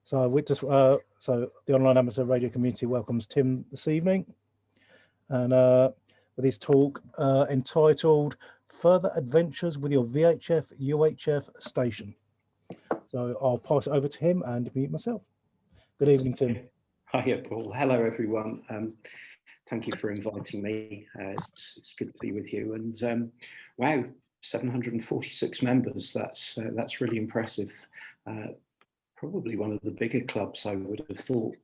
So we just so the online amateur radio community welcomes Tim this evening, and with his talk entitled "Further Adventures with Your VHF UHF Station." So I'll pass it over to him and mute myself. Good evening, Tim. Hiya, Paul. Hello, everyone. Thank you for inviting me. It's good to be with you. And wow, 746 members. That's really impressive. Probably one of the bigger clubs, I would have thought,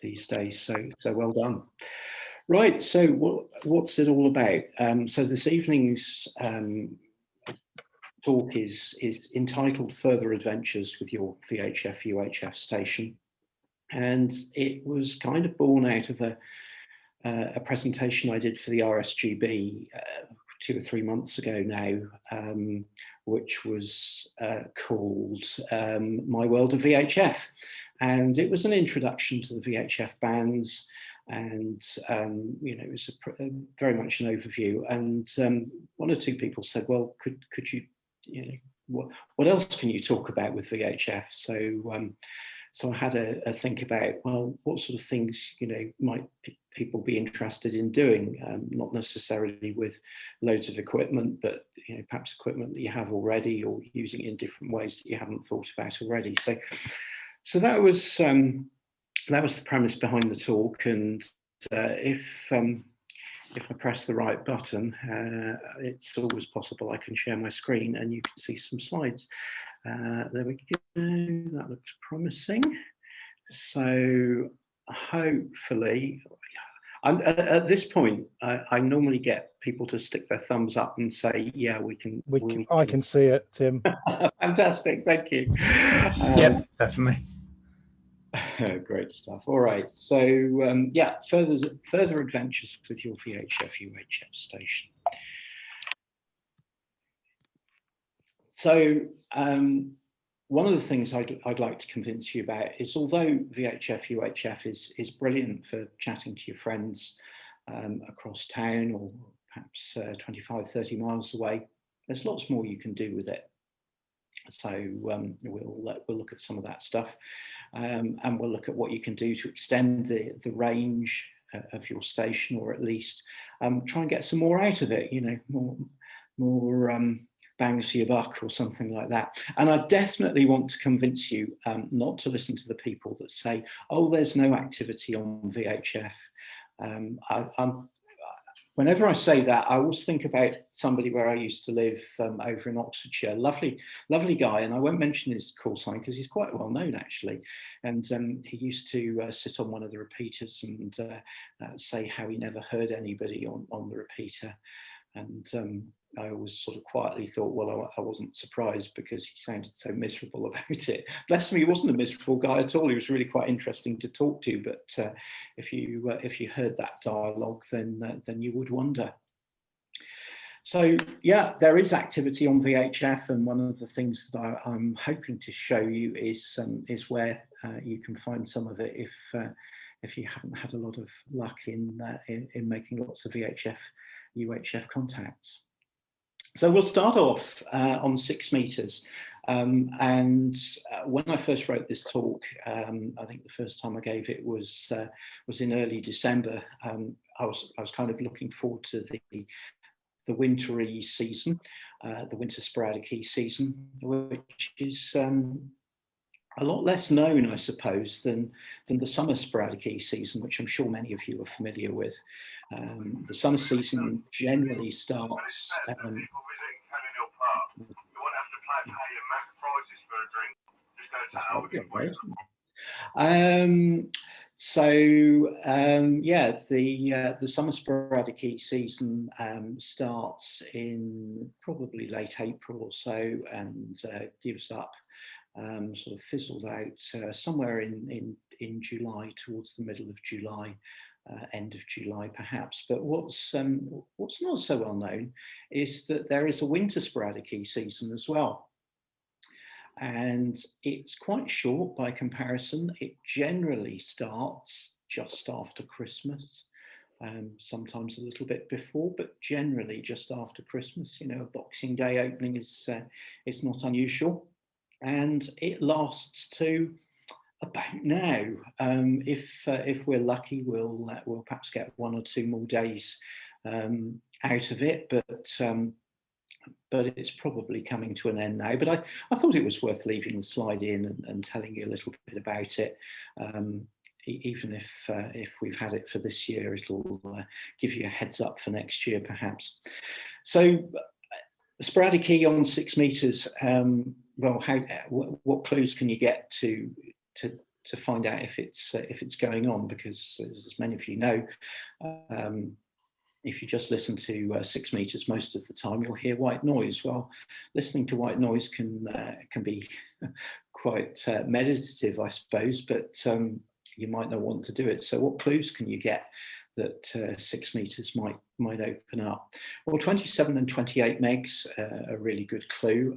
these days. So well done. Right. So what's it all about? So this evening's talk is entitled "Further Adventures with Your VHF UHF Station," and it was kind of born out of a presentation I did for the RSGB 2 or 3 months ago now, which was called My World of VHF. And it was an introduction to the VHF bands, and it was very much an overview. And one or two people said, well, could you, what else can you talk about with VHF? So I had a think about, well, what sort of things, might people be interested in doing? Not necessarily with loads of equipment, but perhaps equipment that you have already, or using it in different ways that you haven't thought about already. So that was the premise behind the talk. And if I press the right button, it's always possible I can share my screen and you can see some slides. There we go, that looks promising. So hopefully, at this point, I normally get people to stick their thumbs up and say, yeah, we can. I can see it, Tim. Fantastic, thank you. Yep, definitely. Great stuff. All right, so yeah, further adventures with your VHF UHF station. So one of the things I'd like to convince you about is, although VHF UHF is brilliant for chatting to your friends across town, or perhaps 25, 30 miles away, there's lots more you can do with it. So we'll look at some of that stuff, and we'll look at what you can do to extend the range of your station, or at least try and get some more out of it, more bangs for your buck or something like that. And I definitely want to convince you not to listen to the people that say, oh, there's no activity on VHF. Whenever I say that, I always think about somebody where I used to live over in Oxfordshire. Lovely guy, and I won't mention his call sign because he's quite well known actually. And he used to sit on one of the repeaters and say how he never heard anybody on the repeater. And I always sort of quietly thought, well, I wasn't surprised because he sounded so miserable about it. Bless him, he wasn't a miserable guy at all. He was really quite interesting to talk to. But if you heard that dialogue, then you would wonder. So yeah, there is activity on VHF, and one of the things that I'm hoping to show you is where you can find some of it if you haven't had a lot of luck in making lots of VHF UHF contacts. So we'll start off on 6 meters. And when I first wrote this talk, I think the first time I gave it was in early December. I was kind of looking forward to the wintry season, the winter sporadic E season, which is a lot less known, I suppose, than the summer sporadic E season, which I'm sure many of you are familiar with. The summer season generally starts. Yeah, the summer sporadic E season starts in probably late April or so, and gives up. Sort of fizzles out somewhere in July, towards the middle of July, end of July perhaps. But what's not so well known is that there is a winter sporadic E season as well. And it's quite short by comparison. It generally starts just after Christmas, sometimes a little bit before, but generally just after Christmas. A Boxing Day opening is not unusual. And it lasts to about now. If we're lucky, we'll perhaps get 1 or 2 more days out of it, but it's probably coming to an end now. But I thought it was worth leaving the slide in and telling you a little bit about it. Even if we've had it for this year, it'll give you a heads up for next year, perhaps. So, sporadic key on 6 meters. Well, what clues can you get to find out if it's going on? Because as many of you know, if you just listen to 6 meters most of the time, you'll hear white noise. Well, listening to white noise can be quite meditative, I suppose, but you might not want to do it. So what clues can you get that 6 meters might open up? Well, 27 and 28 megs are a really good clue.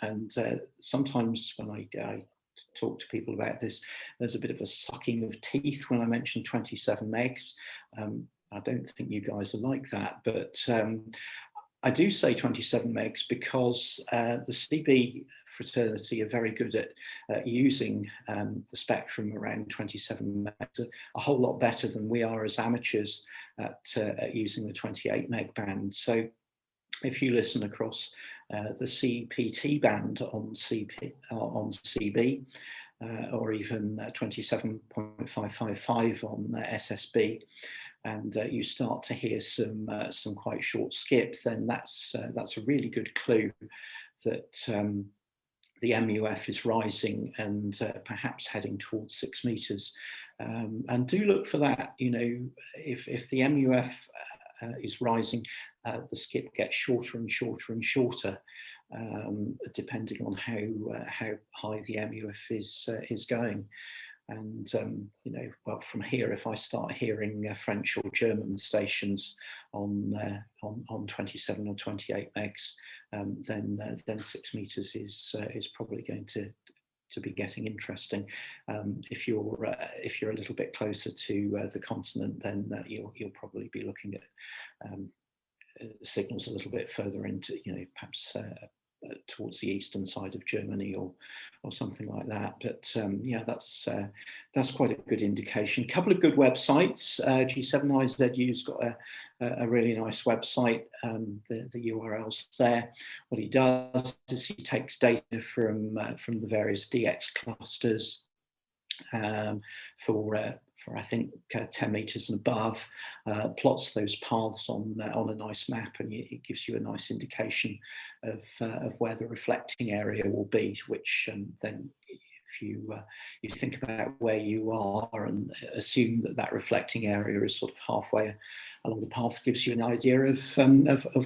And sometimes when I talk to people about this, there's a bit of a sucking of teeth when I mention 27 megs. I don't think you guys are like that, but I do say 27 megs because the CB fraternity are very good at using the spectrum around 27 megs, a whole lot better than we are as amateurs at using the 28 meg band. So if you listen across the CPT band on CB, or even 27.555 on SSB, and you start to hear some quite short skips, then that's a really good clue that the MUF is rising and perhaps heading towards 6 meters. And do look for that. You know, if the MUF is rising, the skip gets shorter and shorter and shorter, depending on how high the MUF is going. And you know, well, from here, if I start hearing French or German stations on 27 or 28 megs, then 6 meters is probably going to be getting interesting. If you're a little bit closer to the continent, then you'll probably be looking at signals a little bit further into, you know, perhaps towards the eastern side of Germany or something like that. But yeah, that's quite a good indication. A couple of good websites. G7IZU's got a really nice website. The URL's there. What he does is he takes data from the various DX clusters for I think 10 meters and above, plots those paths on a nice map, and it gives you a nice indication of where the reflecting area will be, which then if you think about where you are and assume that reflecting area is sort of halfway along the path, gives you an idea of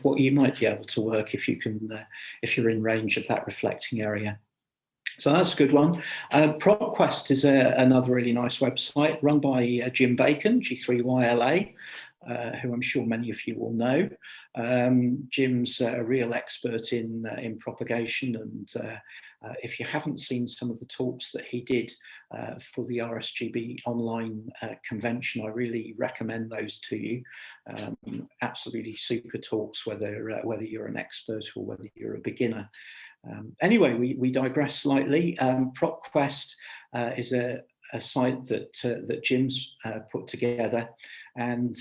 what you might be able to work if you're in range of that reflecting area. So that's a good one. PropQuest is another really nice website run by Jim Bacon, G3YLA, who I'm sure many of you will know. Jim's a real expert in propagation, and if you haven't seen some of the talks that he did for the RSGB online convention, I really recommend those to you. Absolutely super talks, whether you're an expert or whether you're a beginner. Anyway, we digress slightly. PropQuest is a site that Jim's put together, and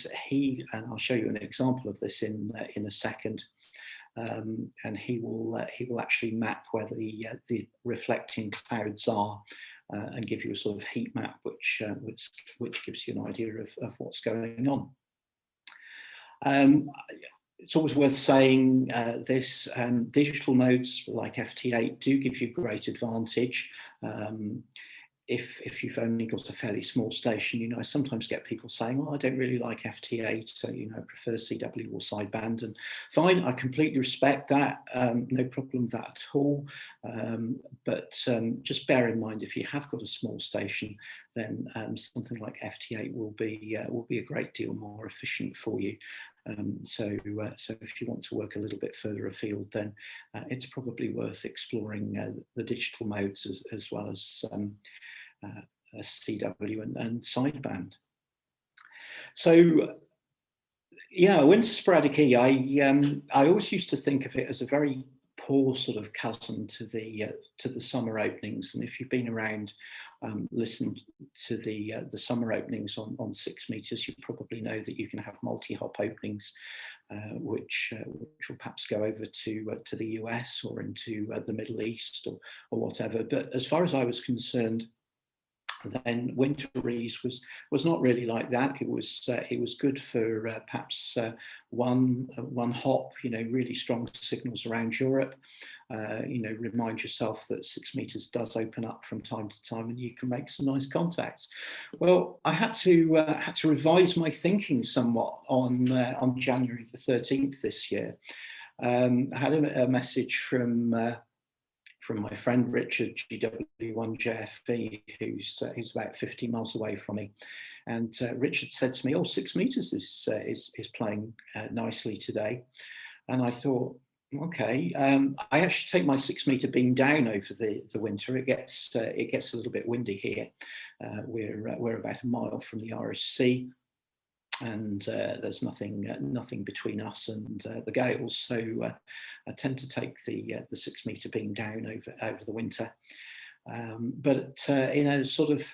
I'll show you an example of this in a second. And he will actually map where the reflecting clouds are, and give you a sort of heat map, which gives you an idea of what's going on. It's always worth saying this, digital modes like FT8 do give you great advantage. If you've only got a fairly small station, you know, I sometimes get people saying, well, I don't really like FT8, so, you know, I prefer CW or sideband, and fine, I completely respect that, no problem with that at all. But just bear in mind, if you have got a small station, then something like FT8 will be a great deal more efficient for you. So if you want to work a little bit further afield, then it's probably worth exploring the digital modes as well as CW and sideband. So yeah, winter sporadic E, I always used to think of it as a very poor sort of cousin to the summer openings. And if you've been around, listened to the summer openings on 6 meters, you probably know that you can have multi-hop openings, which will perhaps go over to the US or into the Middle East or whatever. But as far as I was concerned, then winteries was not really like that. It was good for perhaps one hop, really strong signals around Europe. Remind yourself that 6 meters does open up from time to time, and you can make some nice contacts. Well, I had to revise my thinking somewhat on January the 13th this year. I had a message from my friend Richard GW4VXE, who's about 50 miles away from me, and Richard said to me, "Oh, 6 meters is playing nicely today," and I thought, okay. I actually take my 6 meter beam down over the winter. It gets a little bit windy here. We're about a mile from the RSC. And there's nothing between us and the gales, so I tend to take the 6 meter beam down over the winter. But in a sort of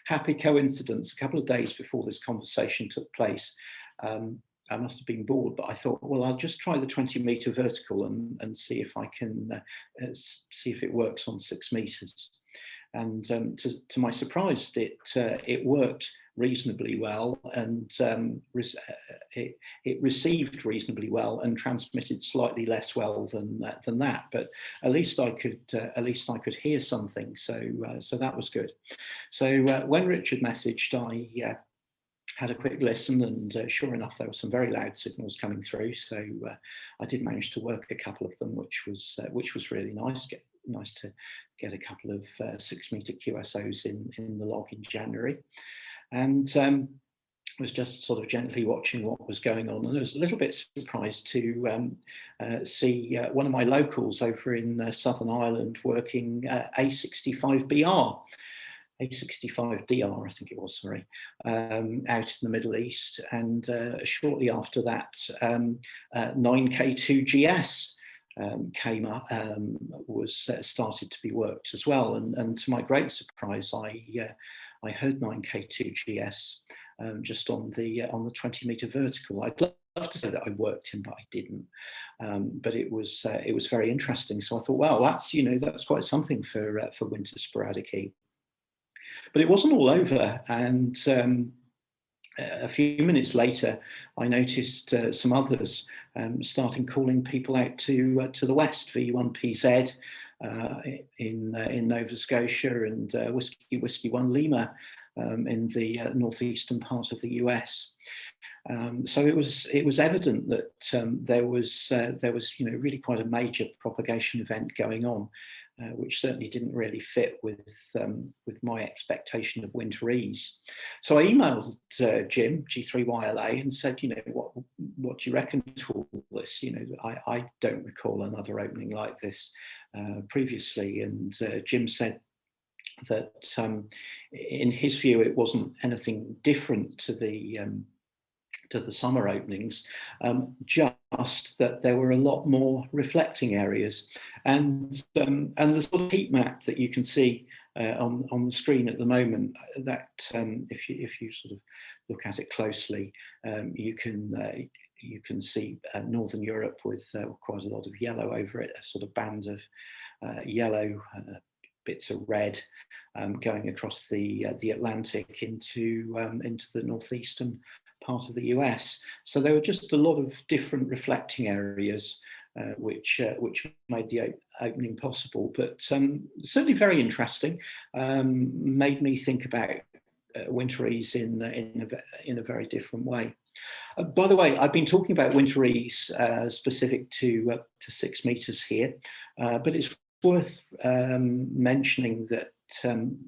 happy coincidence, a couple of days before this conversation took place, I must have been bored, but I thought, well, I'll just try the 20 meter vertical and see if I can see if it works on 6 meters. And to my surprise, it worked reasonably well, and it received reasonably well and transmitted slightly less well than that. But at least I could hear something, so that was good. So when Richard messaged, I had a quick listen, and sure enough, there were some very loud signals coming through. So I did manage to work a couple of them, which was really nice. Nice to get a couple of 6 meter QSOs in the log in January, and was just sort of gently watching what was going on, and I was a little bit surprised to see one of my locals over in Southern Ireland working A65BR. A65DR, I think it was, sorry, out in the Middle East, and shortly after that, 9K2GS came up, was started to be worked as well, and to my great surprise, I heard 9K2GS just on the 20 meter vertical. I'd love to say that I worked him, but I didn't. But it was very interesting. So I thought, wow, that's quite something for winter sporadic heat. But it wasn't all over, and a few minutes later, I noticed some others starting calling people out to the west, V1PZ in Nova Scotia, and Whiskey 1 Lima in the northeastern part of the US. So it was evident that there was really quite a major propagation event going on, which certainly didn't really fit with my expectation of winterese. So I emailed Jim G3YLA and said, what do you reckon to all this? I don't recall another opening like this previously, and Jim said that in his view it wasn't anything different to the summer openings, just that there were a lot more reflecting areas, and the sort of heat map that you can see on the screen at the moment, that if you sort of look at it closely, you can see Northern Europe with quite a lot of yellow over it, a sort of band of yellow, bits of red going across the Atlantic into the northeastern part of the US. So there were just a lot of different reflecting areas which made the opening possible, but certainly very interesting. Made me think about winterese in a very different way. By the way, I've been talking about winterese specific to 6 meters here, but it's worth mentioning that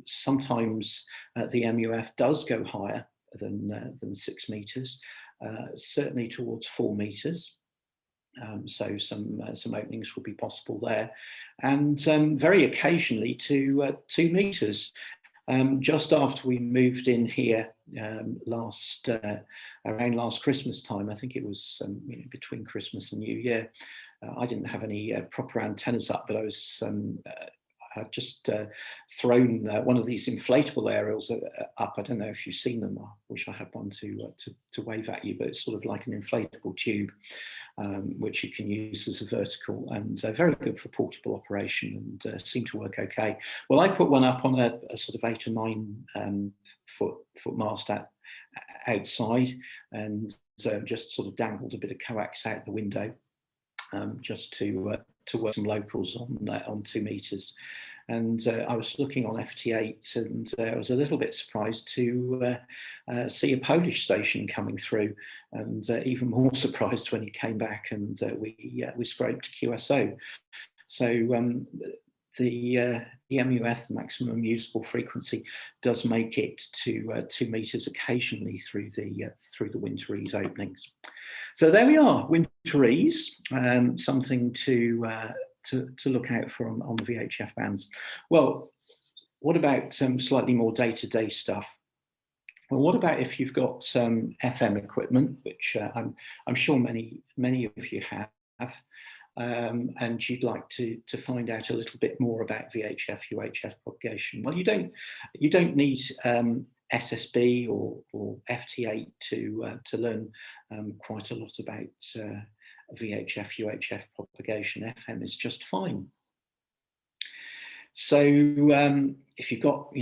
sometimes the MUF does go higher than 6 meters, certainly towards 4 meters. So some openings will be possible there, and very occasionally to 2 meters. Just after we moved in here around last Christmas time, I think it was between Christmas and New Year, I didn't have any proper antennas up, but I was I've just thrown one of these inflatable aerials up. I don't know if you've seen them. I wish I had one to wave at you, but it's sort of like an inflatable tube, which you can use as a vertical, and very good for portable operation, and seemed to work okay. Well, I put one up on a sort of 8 or 9 foot mast outside, and just sort of dangled a bit of coax out the window, just to work some locals on 2 meters. And I was looking on FT8, and I was a little bit surprised to see a Polish station coming through, and even more surprised when he came back and we scraped QSO. So the MUF, maximum usable frequency, does make it to 2 meters occasionally through the winter ease openings. So there we are, winter ease, something to look out for on the VHF bands. Well, what about slightly more day-to-day stuff? Well, what about if you've got FM equipment, which I'm sure many of you have, and you'd like to find out a little bit more about VHF, UHF propagation? Well, you don't need SSB or FT8 to learn quite a lot about VHF, UHF propagation. FM is just fine. So if you've got,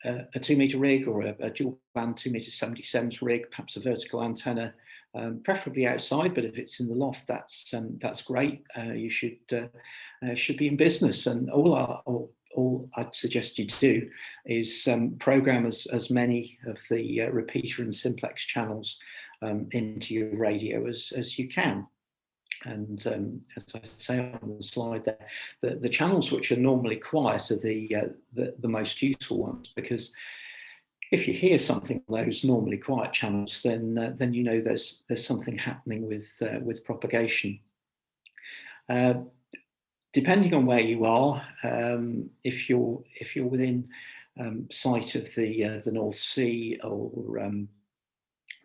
a 2 meter rig or a dual band 2 meter 77s rig, perhaps a vertical antenna, preferably outside, but if it's in the loft, that's great. You should be in business, and all I'd suggest you do is program as many of the repeater and simplex channels into your radio as you can. And as I say on the slide there, the channels which are normally quiet are the most useful ones, because if you hear something on those normally quiet channels, then there's something happening with propagation. Depending on where you are, if you're within sight of the North Sea or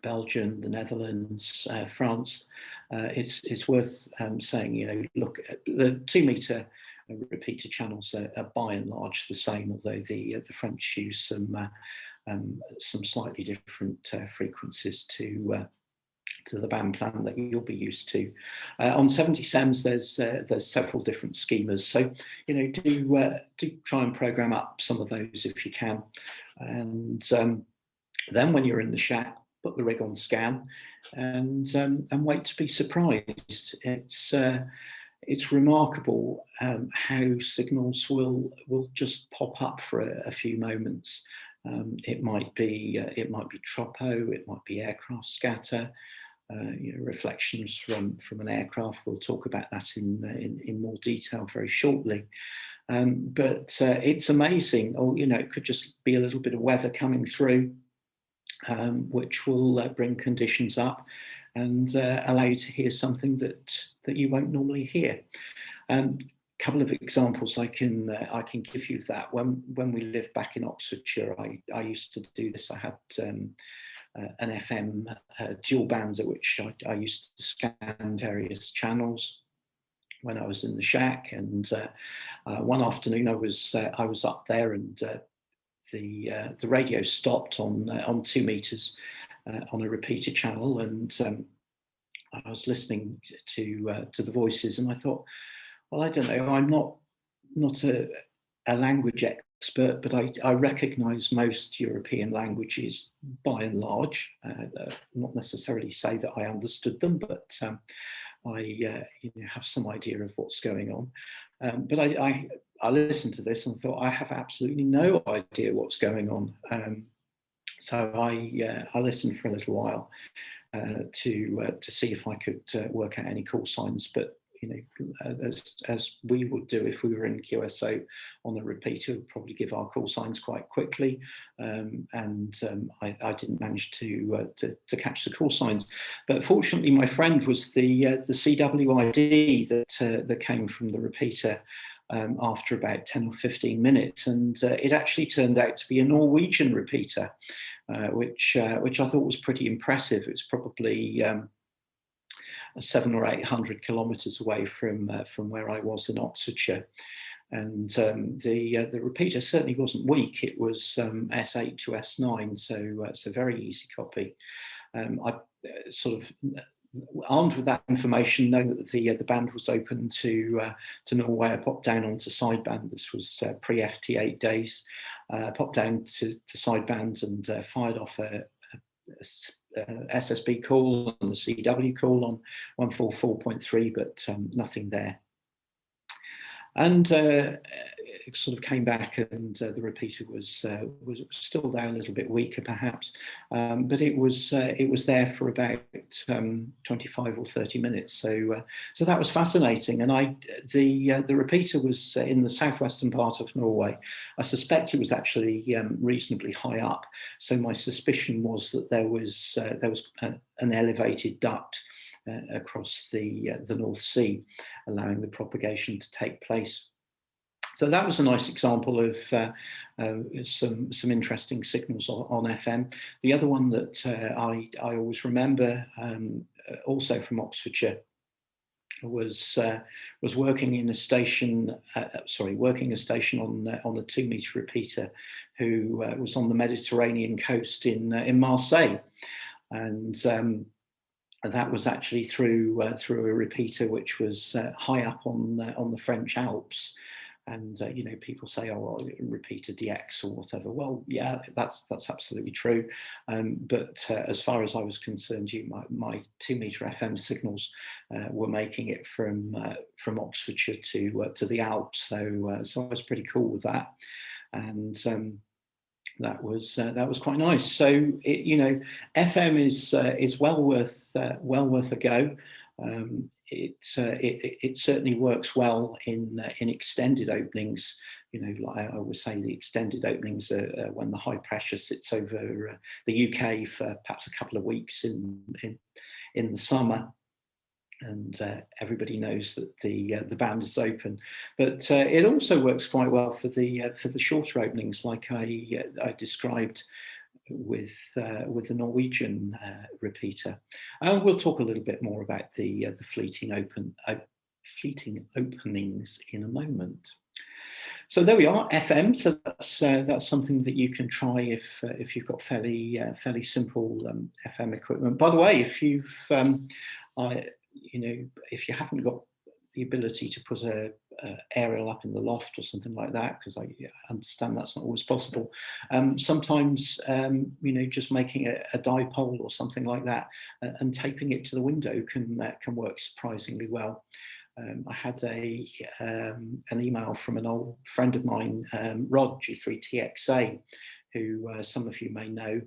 Belgium, the Netherlands, France, it's worth saying, look at the 2 meter repeater channels are by and large the same, although the French use some slightly different frequencies to the band plan that you'll be used to. On 77s, there's several different schemas, so do try and program up some of those if you can, and then when you're in the shack, put the rig on scan and wait to be surprised. It's remarkable how signals will just pop up for a few moments. It might be tropo, it might be aircraft scatter, reflections from an aircraft. We'll talk about that in more detail very shortly. But it's amazing. Or it could just be a little bit of weather coming through, which will bring conditions up and allow you to hear something that you won't normally hear. Couple of examples I can give you of that. When we lived back in Oxfordshire, I used to do this. I had an FM dual bands at which I used to scan various channels when I was in the shack. And one afternoon I was up there, and the radio stopped on 2 meters on a repeater channel, and I was listening to the voices, and I thought, well, I don't know, I'm not a language expert, but I recognise most European languages by and large. Not necessarily say that I understood them, but I have some idea of what's going on. But I listened to this and thought, I have absolutely no idea what's going on. So I listened for a little while to see if I could work out any call signs. But as we would do if we were in QSO on a repeater, we'd probably give our call signs quite quickly, and I didn't manage to catch the call signs. But fortunately, my friend was the CWID that came from the repeater after about 10 or 15 minutes, and it actually turned out to be a Norwegian repeater, which I thought was pretty impressive. It's probably 700 or 800 kilometres away from where I was in Oxfordshire. And the repeater certainly wasn't weak. It was S8 to S9, so it's a very easy copy. I sort of, armed with that information, knowing that the band was open to Norway, I popped down onto sideband. This was pre-FT8 days. Popped down to sideband and fired off a SSB call and the CW call on 144.3, but nothing there. And it sort of came back, and the repeater was still there, a little bit weaker perhaps, but it was there for about 25 or 30 minutes. So that was fascinating. And the repeater was in the southwestern part of Norway. I suspect it was actually reasonably high up. So my suspicion was that there was an elevated duct across the North Sea, allowing the propagation to take place. So that was a nice example of some interesting signals on FM. The other one that I always remember, also from Oxfordshire, was working in a station, working a station on a 2-meter repeater, who was on the Mediterranean coast in Marseille, and that was actually through a repeater which was high up on the French Alps. And you know, people say, "Oh, well, repeater DX or whatever." Well, yeah, that's absolutely true. But as far as I was concerned, my 2-meter FM signals were making it from Oxfordshire to the Alps. So I was pretty cool with that, and that was quite nice. So you know, FM is well worth a go. It certainly works well in extended openings. You know, like I always say, the extended openings are when the high pressure sits over the UK for perhaps a couple of weeks in the summer, and everybody knows that the band is open. But it also works quite well for the shorter openings, like I described with the Norwegian repeater. And we'll talk a little bit more about the fleeting openings in a moment. So there we are, FM. So that's something that you can try if you've got fairly simple FM equipment. By the way, if you've you know, if you haven't got the ability to put a aerial up in the loft or something like that, because I understand that's not always possible. Sometimes, you know, just making a dipole or something like that and taping it to the window can work surprisingly well. I had an email from an old friend of mine, Rod G3TXA, who some of you may know.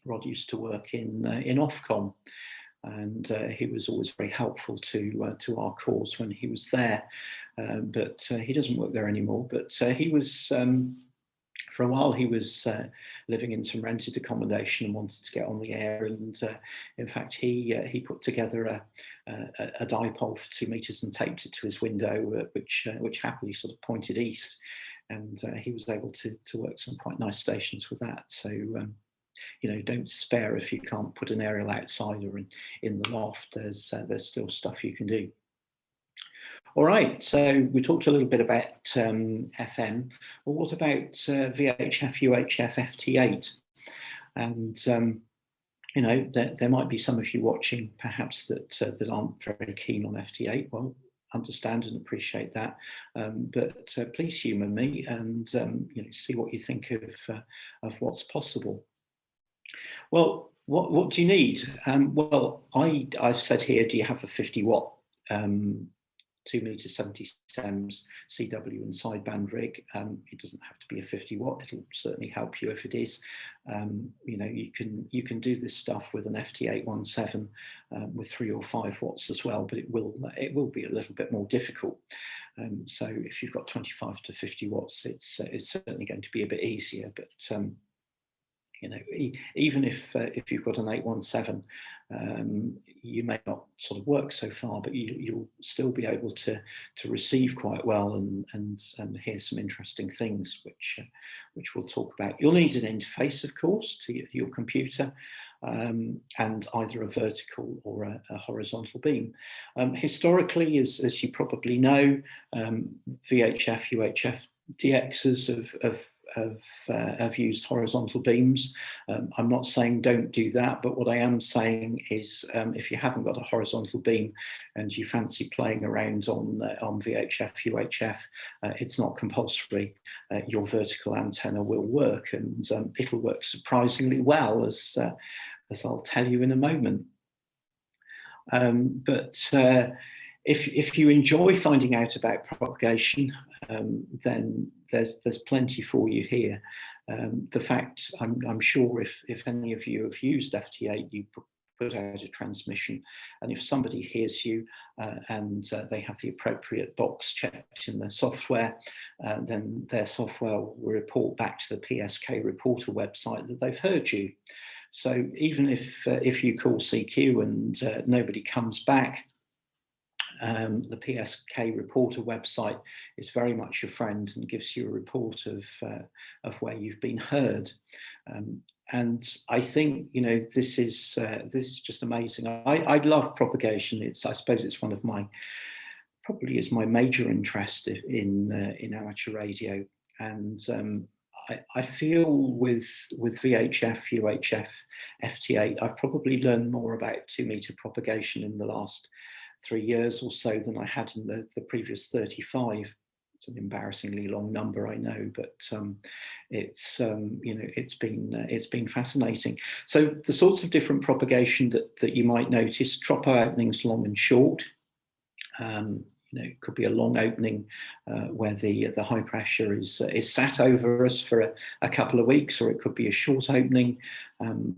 Rod used to work in Ofcom. And he was always very helpful to our cause when he was there. But he doesn't work there anymore. But he was, for a while, he was living in some rented accommodation and wanted to get on the air. And in fact, he put together a dipole for 2 meters and taped it to his window, which happily sort of pointed east. And he was able to work some quite nice stations with that. So you know, don't despair if you can't put an aerial outside or in the loft. There's still stuff you can do. All right, so we talked a little bit about FM. Well, what about VHF, UHF, FT8? And you know, there might be some of you watching perhaps that aren't very keen on FT8. Well, understand and appreciate that, but please humour me and you know, see what you think of what's possible. Well, what do you need? Well, I've said here, do you have a 50 watt 2 meter 70 SEMS CW and sideband rig? It doesn't have to be a 50 watt. It'll certainly help you if it is. You know, you can do this stuff with an FT817 with 3 or 5 watts as well, but it will be a little bit more difficult. So if you've got 25 to 50 watts, it's certainly going to be a bit easier. But you know, even if you've got an 817, you may not sort of work so far, but you'll still be able to receive quite well and hear some interesting things, which we'll talk about. You'll need an interface, of course, to your computer, and either a vertical or a horizontal beam. Historically, as you probably know, VHF, UHF, DXers have used horizontal beams. I'm not saying don't do that, but what I am saying is if you haven't got a horizontal beam and you fancy playing around on VHF, UHF, it's not compulsory. Your vertical antenna will work, and it'll work surprisingly well, as I'll tell you in a moment. If you enjoy finding out about propagation, then there's plenty for you here. The fact, I'm sure if any of you have used FT8, you put out a transmission, and if somebody hears you and they have the appropriate box checked in their software, then their software will report back to the PSK reporter website that they've heard you. So even if you call CQ and nobody comes back, the PSK reporter website is very much your friend and gives you a report of where you've been heard. And I think, you know, this is just amazing. I love propagation. I suppose it's one of probably is my major interest in amateur radio. And I feel with VHF, UHF, FT8, I've probably learned more about 2-meter propagation in the last 3 years or so than I had in the previous 35. It's an embarrassingly long number, I know, but it's you know, it's been fascinating. So the sorts of different propagation that you might notice: tropo openings, long and short. You know, it could be a long opening where the high pressure is sat over us for a couple of weeks, or it could be a short opening,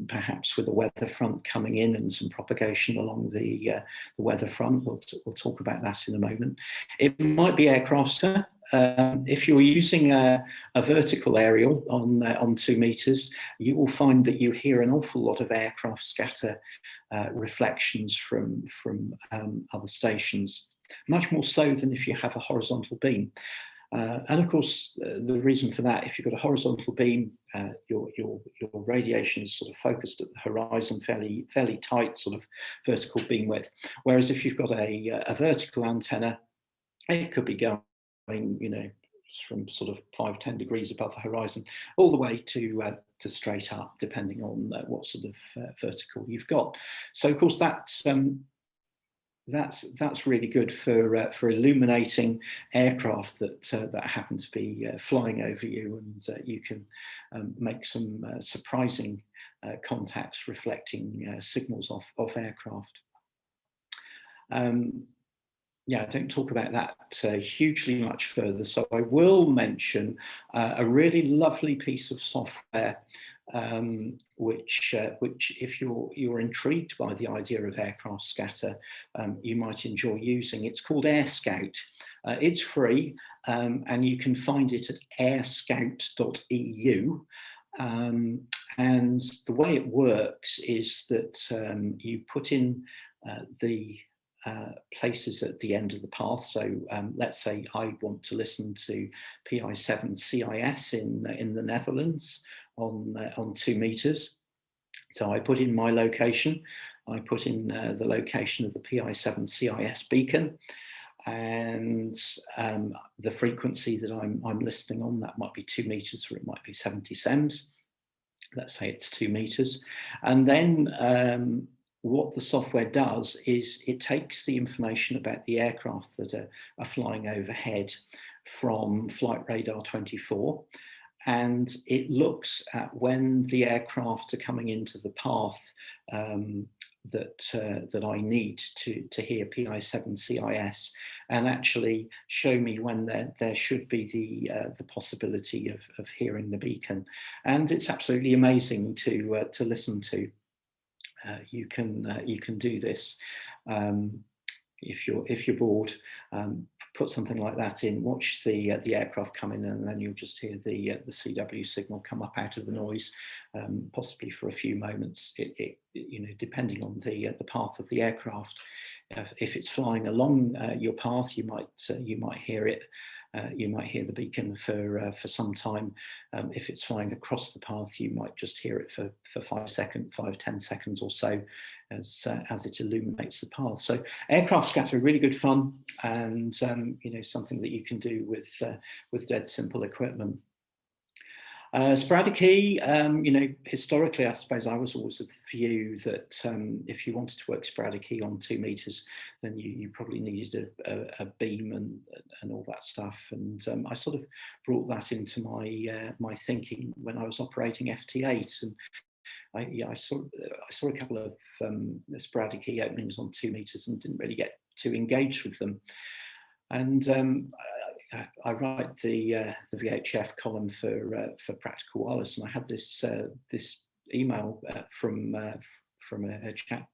perhaps with a weather front coming in and some propagation along the weather front. We'll talk about that in a moment. It might be aircraft, sir. If you're using a vertical aerial on 2 meters, you will find that you hear an awful lot of aircraft scatter reflections from other stations, much more so than if you have a horizontal beam. And of course, the reason for that, if you've got a horizontal beam, your radiation is sort of focused at the horizon, fairly tight sort of vertical beam width. Whereas if you've got a vertical antenna, it could be going, you know, from sort of 5-10 degrees above the horizon, all the way to straight up, depending on what sort of vertical you've got. So of course that's really good for illuminating aircraft that happen to be flying over you, and you can make some surprising contacts reflecting signals off aircraft. Yeah, I don't talk about that hugely much further, so I will mention a really lovely piece of software which if you're intrigued by the idea of aircraft scatter, you might enjoy using. It's called AirScout. It's free, and you can find it at airscout.eu. And the way it works is that you put in the places at the end of the path. So let's say I want to listen to PI7 CIS in the Netherlands on 2 meters. So I put in my location. I put in the location of the PI7 CIS beacon, and the frequency that I'm listening on. That might be 2 meters, or it might be 70 sems. Let's say it's 2 meters, and then what the software does is it takes the information about the aircraft that are flying overhead from Flight Radar 24, and it looks at when the aircraft are coming into the path that I need to hear PI7 CIS, and actually show me when there should be the possibility of hearing the beacon. And it's absolutely amazing to listen to. You can do this. if you're bored, put something like that in, watch the aircraft come in, and then you'll just hear the CW signal come up out of the noise, possibly for a few moments. You know, depending on the path of the aircraft. If it's flying along your path, you might hear it. You might hear the beacon for some time. If it's flying across the path, you might just hear it for 5-10 seconds or so as it illuminates the path. So aircraft scatter are really good fun, and you know, something that you can do with dead simple equipment. Sporadic E, you know, historically, I suppose I was always of the view that if you wanted to work sporadic E on 2 meters, then you probably needed a beam and all that stuff. And I sort of brought that into my thinking when I was operating FT8. And I saw a couple of sporadic E openings on 2 meters and didn't really get too engaged with them. And I write the VHF column for Practical Wireless, and I had this email from a chap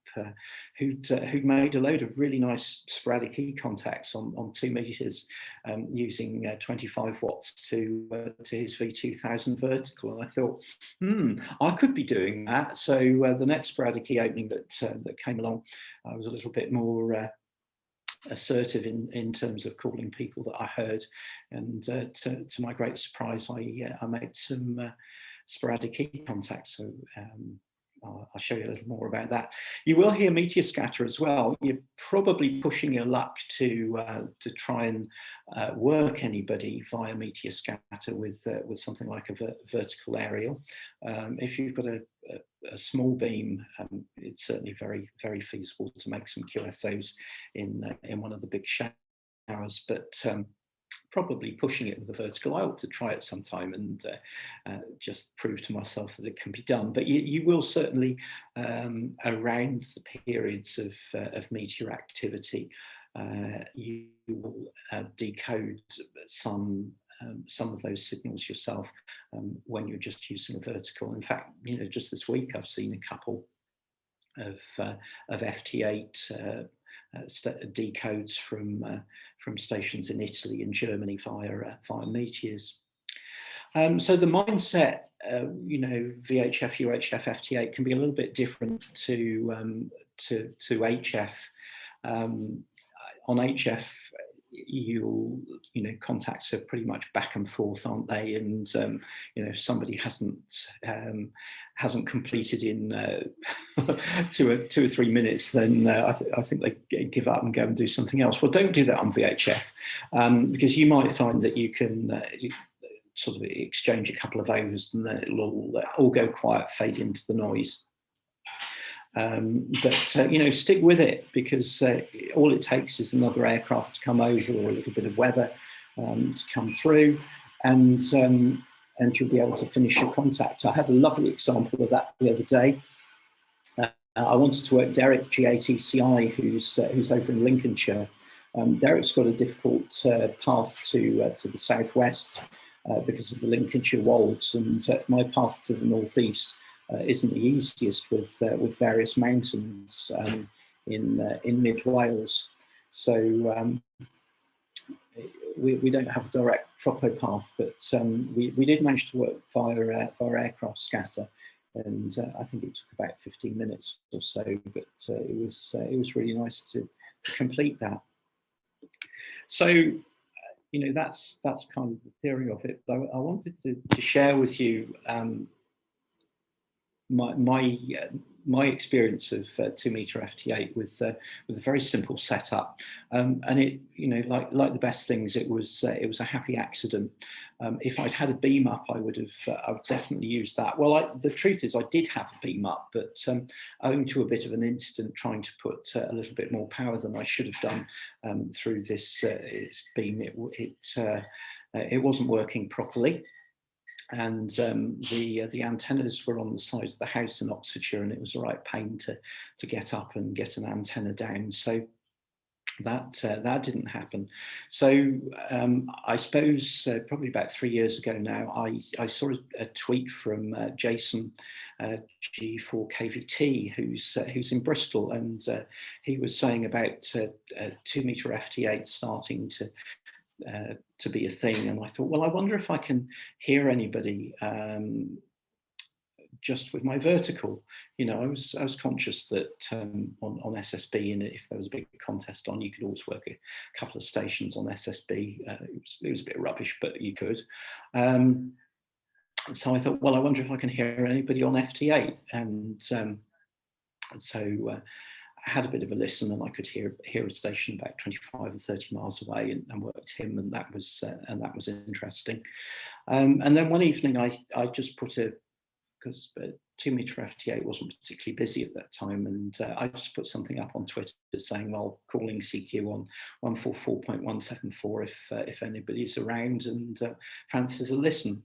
who'd made a load of really nice sporadic E contacts on 2 meters using 25 watts to his V2000 vertical, and I thought, I could be doing that. So the next sporadic E opening that came along, I was a little bit more assertive in terms of calling people that I heard, and to my great surprise, I made some sporadic E contacts. So I'll show you a little more about that. You will hear meteor scatter as well. You're probably pushing your luck to try and work anybody via meteor scatter with something like a vertical aerial. If you've got a small beam, it's certainly very, very feasible to make some QSOs in one of the big showers, but probably pushing it with a vertical. I ought to try it sometime and just prove to myself that it can be done. But you will certainly, around the periods of meteor activity, you will decode some of those signals yourself when you're just using a vertical. In fact, you know, just this week I've seen a couple of FT8 decodes from stations in Italy and Germany via meteors. So the mindset, you know, VHF, UHF, FT8 can be a little bit different to HF. On HF, you know, contacts are pretty much back and forth, aren't they? And you know, if somebody hasn't completed in 2 or 3 minutes, then I think they give up and go and do something else. Well, don't do that on VHF, because you might find that you can sort of exchange a couple of overs and then it'll all go quiet, fade into the noise. But you know, stick with it, because all it takes is another aircraft to come over or a little bit of weather to come through, and you'll be able to finish your contact. I had a lovely example of that the other day. I wanted to work Derek GATCI, who's over in Lincolnshire. Derek's got a difficult path to the southwest because of the Lincolnshire wolds, and my path to the northeast isn't the easiest with various mountains in mid Wales. So we don't have a direct tropo path, but we did manage to work via aircraft scatter, and I think it took about 15 minutes or so, but it was really nice to complete that. So you know, that's kind of the theory of it. But I wanted to share with you my experience of 2 meter FT8 with a very simple setup, and it, you know, like the best things, it was a happy accident. If I'd had a beam up, I would definitely use that. Well, the truth is, I did have a beam up, but owing to a bit of an incident trying to put a little bit more power than I should have done through this beam, it wasn't working properly. And the antennas were on the side of the house in Oxfordshire, and it was a right pain to get up and get an antenna down. So that didn't happen. So I suppose probably about 3 years ago now, I saw a tweet from Jason G4KVT, who's in Bristol, and he was saying about 2-meter FT8 starting to be a thing. And I thought, well, I wonder if I can hear anybody just with my vertical. You know, I was conscious that on SSB, and if there was a big contest on, you could always work a couple of stations on SSB. It was a bit rubbish, but you could. So I thought, well, I wonder if I can hear anybody on FT8, and so I had a bit of a listen, and I could hear a station about 25 or 30 miles away, and worked him, and that was interesting. And then one evening, I just put because 2-meter FT8 wasn't particularly busy at that time, and I just put something up on Twitter saying, well, calling CQ on 144.174 if anybody's around and fancies a listen.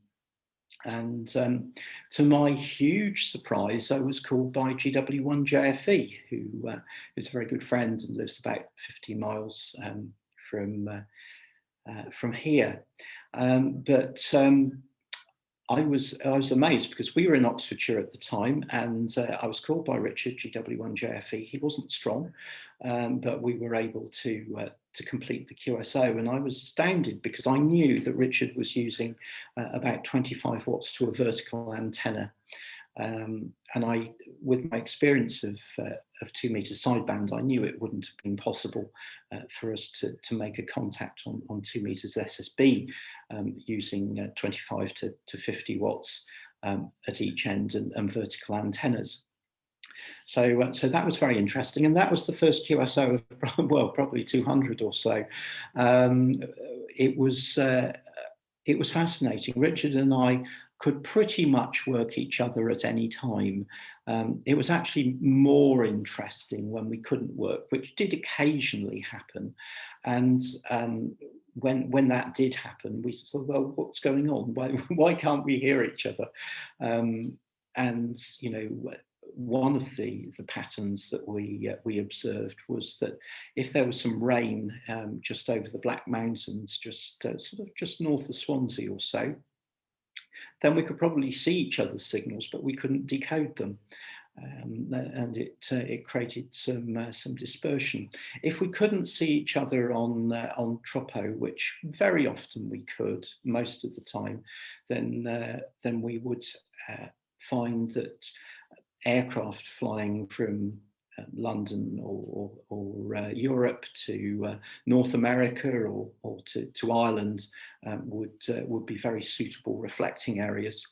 And to my huge surprise, I was called by GW4VXE, who is a very good friend and lives about 15 miles from here. But I was amazed, because we were in Oxfordshire at the time, and I was called by Richard, GW4VXE. He wasn't strong, but we were able to complete the QSO, and I was astounded because I knew that Richard was using about 25 watts to a vertical antenna. And with my experience of 2-meter sideband, I knew it wouldn't have been possible for us to make a contact on 2 meters SSB using 25 to 50 watts at each end and vertical antennas. So that was very interesting, and that was the first QSO of, well, probably 200 or so. It was fascinating. Richard and I could pretty much work each other at any time. It was actually more interesting when we couldn't work, which did occasionally happen. And when that did happen, we thought, well, what's going on? Why can't we hear each other? And you know, one of the patterns that we observed was that if there was some rain just over the Black Mountains, just north of Swansea or so, then we could probably see each other's signals, but we couldn't decode them. And it created some dispersion. If we couldn't see each other on Tropo, which very often we could, most of the time, then we would find that aircraft flying from London or Europe to North America or to Ireland would be very suitable reflecting areas.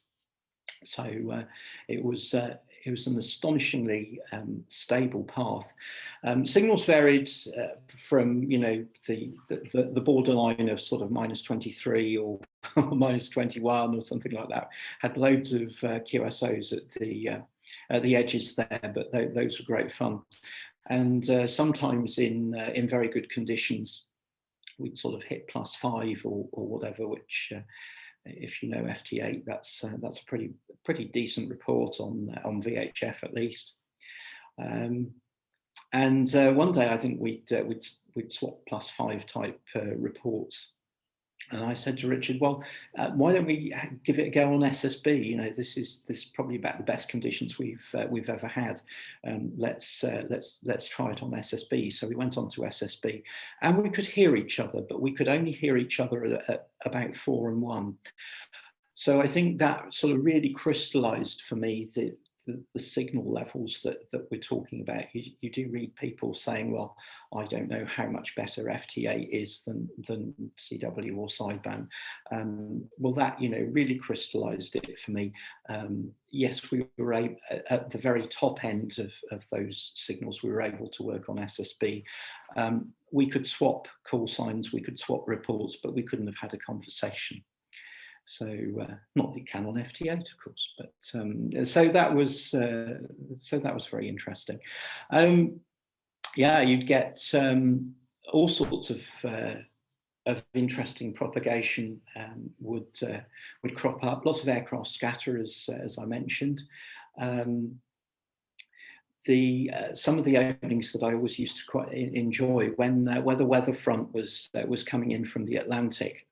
So it was an astonishingly stable path. Signals varied from, you know, the borderline of sort of -23 or -21 or something like that. Had loads of QSOs at the edges there, but those were great fun. And sometimes in very good conditions, we'd sort of hit +5 or whatever, which if you know FT8, that's a pretty decent report on VHF at least. And one day I think we'd swap +5 type reports. And I said to Richard, well, why don't we give it a go on SSB? You know, this is probably about the best conditions we've ever had. Let's try it on SSB. So we went on to SSB, and we could hear each other, but we could only hear each other at about 4 and 1. So I think that sort of really crystallized for me the signal levels that we're talking about. You do read people saying, well, I don't know how much better FT8 is than CW or sideband. Well, that, you know, really crystallized it for me. Yes, we were able, at the very top end of those signals, we were able to work on SSB. We could swap call signs, we could swap reports, but we couldn't have had a conversation. So not that you can on FT8, of course, but so that was very interesting. Yeah, you'd get all sorts of interesting propagation would crop up. Lots of aircraft scatter, as I mentioned. some of the openings that I always used to quite enjoy when the weather front was coming in from the Atlantic.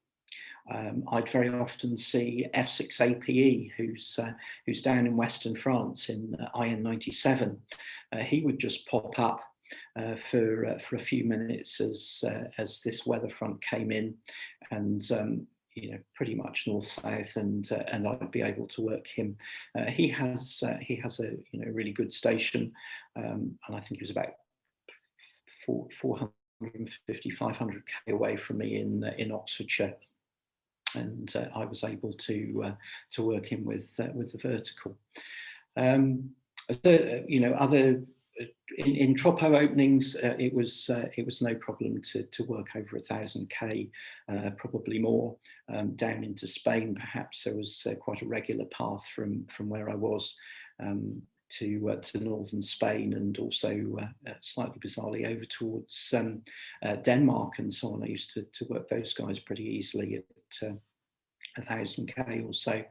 I'd very often see F6APE, who's down in Western France in IN 97. He would just pop up for a few minutes as this weather front came in, and pretty much north south, and I'd be able to work him. He has a really good station, and I think he was about 450, 500k away from me in Oxfordshire. And I was able to work him with the vertical. Other in tropo openings, it was no problem to work over 1,000k, probably more. Down into Spain, perhaps there was quite a regular path from where I was to northern Spain, and also slightly bizarrely over towards Denmark and so on. I used to work those guys pretty easily at 1,000k or so.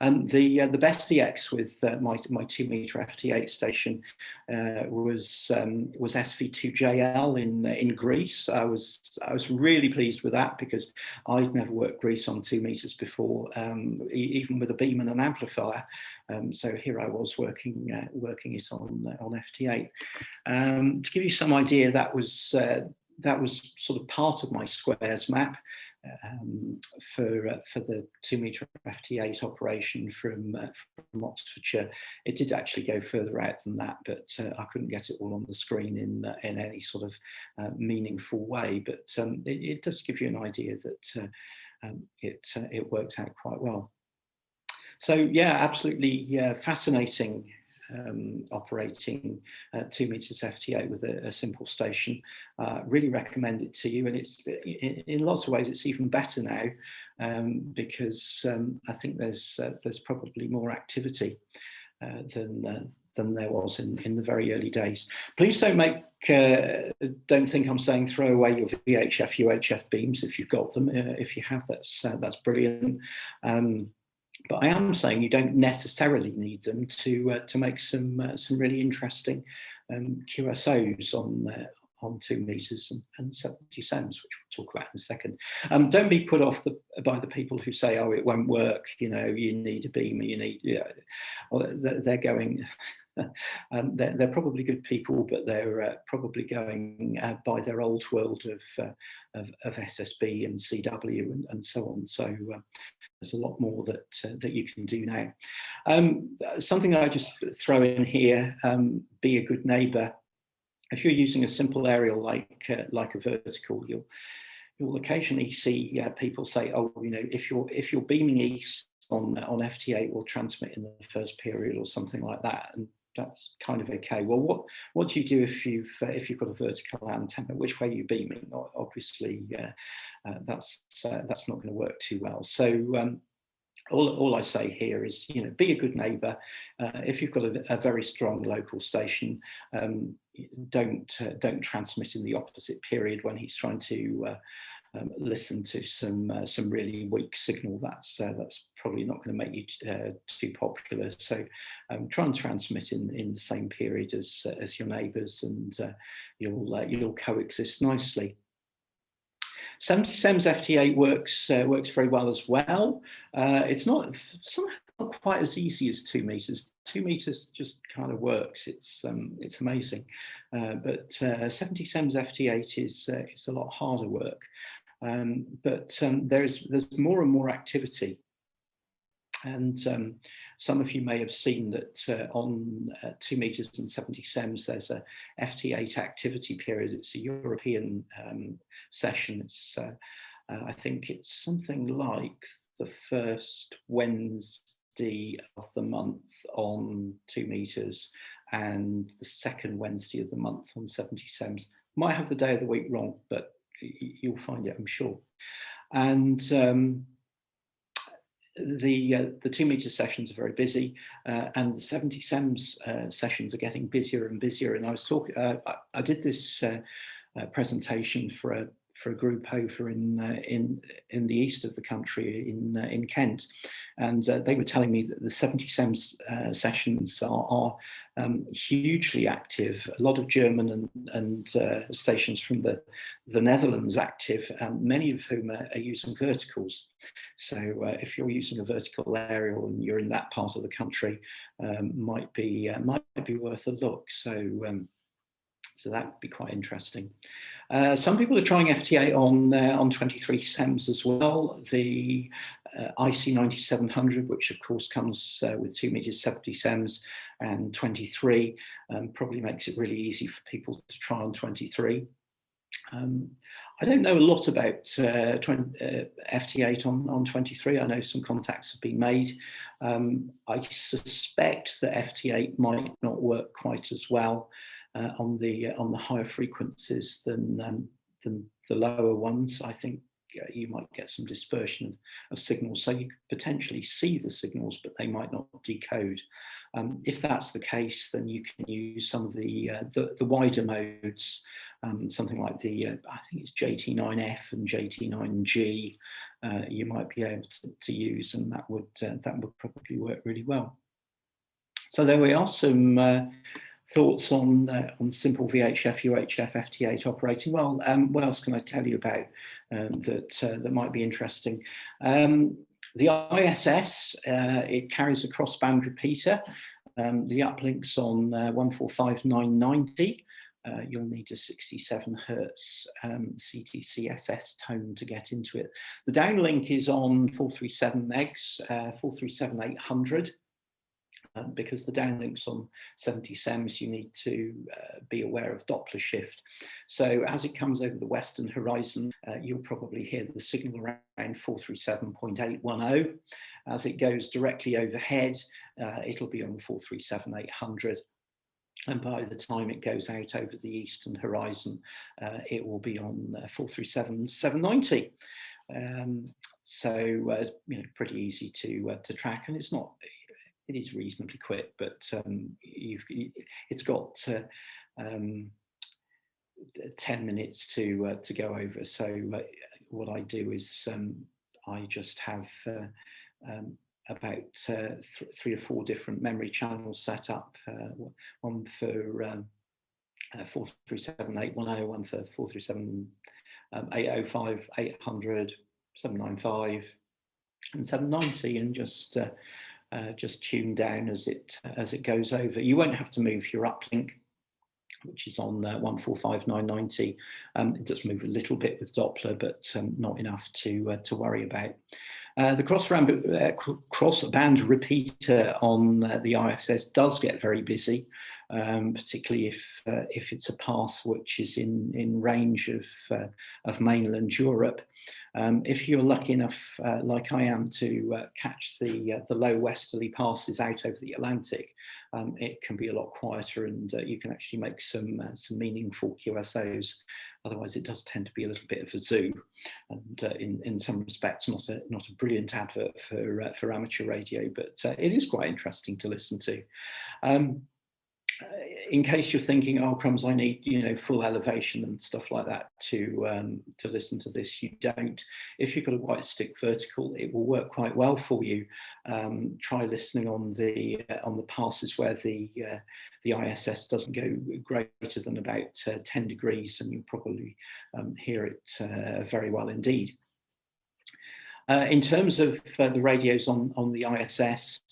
The best DX with my 2-meter FT8 station was SV2JL in Greece. I was really pleased with that, because I'd never worked Greece on 2 meters before, even with a beam and an amplifier. So here I was working it on FT8. To give you some idea, that was sort of part of my squares map for the 2-meter FT8 operation from Oxfordshire. It did actually go further out than that, but I couldn't get it all on the screen in any sort of meaningful way. But it does give you an idea that it worked out quite well. So yeah, absolutely fascinating. Operating 2 meters FT8 with a simple station. Really recommend it to you, and it's in lots of ways it's even better now, because I think there's probably more activity than there was in the very early days. Please don't think I'm saying throw away your VHF, UHF beams if you've got them. If you have, that's brilliant. But I am saying you don't necessarily need them to make some really interesting QSOs on 2 meters and 70 sems, which we'll talk about in a second. Don't be put off by the people who say, "Oh, it won't work. You need a beam. You need." Well, they're going. They're probably good people, but they're probably going by their old world of SSB and CW and so on. So there's a lot more that you can do now. Something that I just throw in here: be a good neighbour. If you're using a simple aerial like a vertical, you'll occasionally see people say, "Oh, if you're beaming east on FT8, we'll transmit in the first period," or something like that. And that's kind of okay. Well, what do you do if you've got a vertical antenna? Which way are you beaming? Obviously, that's not going to work too well. So all I say here is, be a good neighbour. If you've got a very strong local station, don't transmit in the opposite period when he's trying to listen to some really weak signal. That's probably not going to make you too popular. So try and transmit in the same period as your neighbours, and you'll coexist nicely. 70 sems FT8 works very well as well. It's not quite as easy as 2 meters. 2 meters just kind of works. It's amazing, but 70 sems FT8 is a lot harder work. But there's more and more activity. And some of you may have seen that on 2 meters and 70 sems, there's a FT8 activity period. It's a European session. It's I think it's something like the first Wednesday of the month on 2 meters and the second Wednesday of the month on 70 sems. Might have the day of the week wrong, but you'll find it, I'm sure. And the 2 meter sessions are very busy, and the 70 sems sessions are getting busier and busier. And I was talking, I did this presentation for for a group over in the east of the country in Kent, and they were telling me that the 70 SEMS sessions are hugely active. A lot of German and stations from the Netherlands active, many of whom are using verticals. So if you're using a vertical aerial and you're in that part of the country, might be worth a look. So that would be quite interesting. Some people are trying FT8 on 23 SEMS as well. The IC 9700, which of course comes with 2 meters 70 SEMS and 23, probably makes it really easy for people to try on 23. I don't know a lot about FT8 on 23. I know some contacts have been made. I suspect that FT8 might not work quite as well on the higher frequencies than the lower ones. I think you might get some dispersion of signals, so you could potentially see the signals, but they might not decode. If that's the case, then you can use some of the wider modes, something like I think it's JT9F and JT9G. You might be able to use, and that would probably work really well. So there we are, some thoughts on simple VHF, UHF, FT8 operating. Well, what else can I tell you about that might be interesting? The ISS, it carries a crossband repeater. The uplinks on 145990. You'll need a 67 Hertz CTCSS tone to get into it. The downlink is on 437 megs, 437-800. Because the downlinks on 70 SEMS, you need to be aware of Doppler shift. So as it comes over the western horizon, you'll probably hear the signal around 437.810. As it goes directly overhead, it'll be on 437-800. And by the time it goes out over the eastern horizon, it will be on 437-790. So pretty easy to track, and it is reasonably quick, but it's got 10 minutes to go over. So what I do is I just have about 3 or 4 different memory channels set up. One for 437-810, one for 437-805, 800, 795, and 790, and just tune down as it goes over. You won't have to move your uplink, which is on 145990. It does move a little bit with Doppler, but not enough to worry about. The crossband repeater on the ISS does get very busy, particularly if it's a path which is in range of mainland Europe. If you're lucky enough, like I am, to catch the low westerly passes out over the Atlantic, it can be a lot quieter, and you can actually make some meaningful QSOs. Otherwise, it does tend to be a little bit of a zoo, and in some respects, not a brilliant advert for amateur radio, but it is quite interesting to listen to. In case you're thinking, oh crumbs, I need full elevation and stuff like that to listen to this, you don't. If you've got a white stick vertical, it will work quite well for you. Try listening on the passes where the ISS doesn't go greater than about 10 degrees, and you'll probably hear it very well indeed. In terms of the radios on the ISS,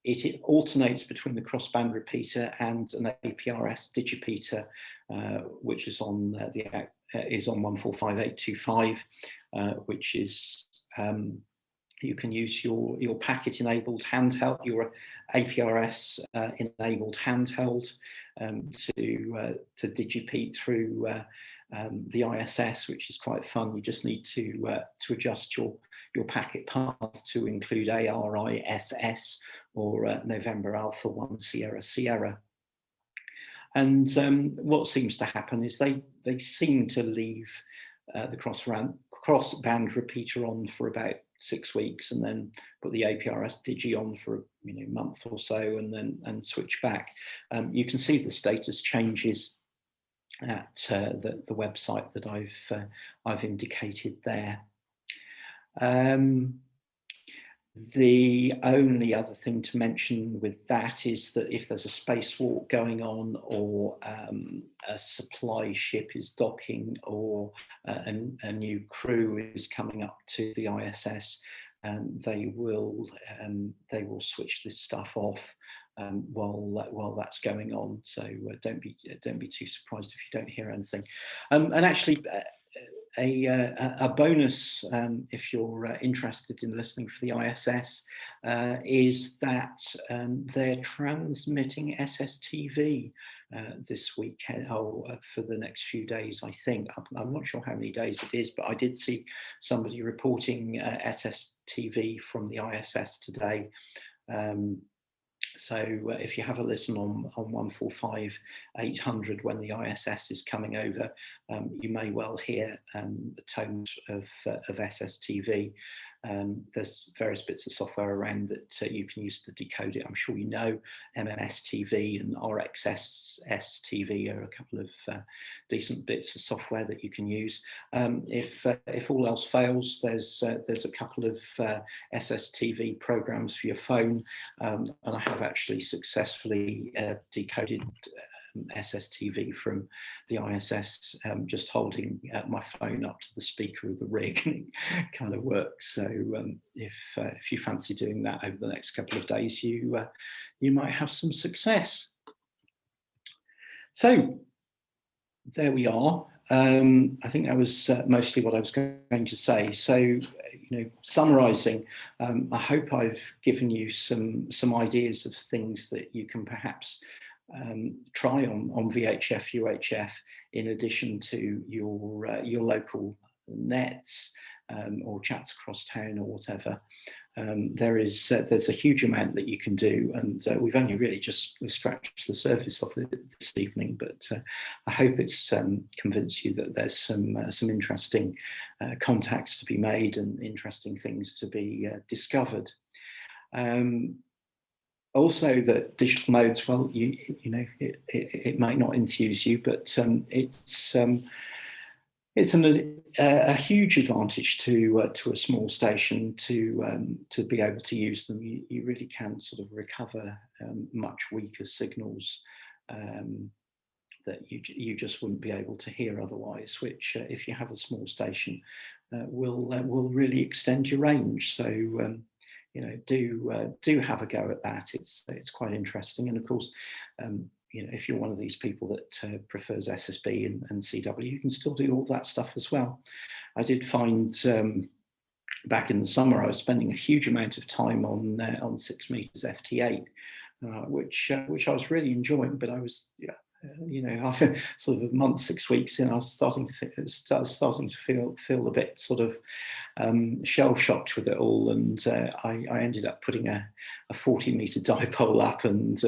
it alternates between the crossband repeater and an APRS digipeater, which is on 145825, which is you can use your packet enabled handheld, your APRS enabled handheld to digipete through the ISS, which is quite fun. You just need to adjust your packet path to include ARISS or November Alpha 1 Sierra Sierra. And what seems to happen is they seem to leave the crossband repeater on for about 6 weeks, and then put the APRS digi on for a month or so, and switch back. You can see the status changes at the website that I've indicated there. The only other thing to mention with that is that if there's a spacewalk going on, or a supply ship is docking, or a new crew is coming up to the ISS, they will switch this stuff off while that's going on. So don't be too surprised if you don't hear anything. And actually, a bonus, if you're interested in listening for the ISS, is that they're transmitting SSTV this weekend, for the next few days, I think. I'm not sure how many days it is, but I did see somebody reporting SSTV from the ISS today. So if you have a listen on 145-800 when the ISS is coming over, you may well hear tones of SSTV. There's various bits of software around that you can use to decode it. I'm sure you know MMS-TV and RXS-TV are a couple of decent bits of software that you can use. If all else fails, there's a couple of SSTV programs for your phone, and I have actually successly decoded SSTV from the ISS, just holding my phone up to the speaker of the rig, and it kind of works. So if you fancy doing that over the next couple of days, you might have some success. So there we are. I think that was mostly what I was going to say. So, summarising, I hope I've given you some ideas of things that you can perhaps try on VHF, UHF, in addition to your local nets or chats across town or whatever. There's a huge amount that you can do, and we've only really just scratched the surface of it this evening. But I hope it's convinced you that there's some interesting contacts to be made and interesting things to be discovered. Also, that digital modes, well, it might not enthuse you, but it's a huge advantage to a small station to be able to use them. You really can sort of recover much weaker signals that you just wouldn't be able to hear otherwise, which if you have a small station will really extend your range. So do have a go at that. It's quite interesting, and of course, if you're one of these people that prefers SSB and CW, you can still do all that stuff as well. I did find back in the summer I was spending a huge amount of time on 6 meters FT8, which I was really enjoying, but I was after sort of a month, 6 weeks in, I was starting to feel a bit sort of shell shocked with it all, and I ended up putting a 40-meter dipole up and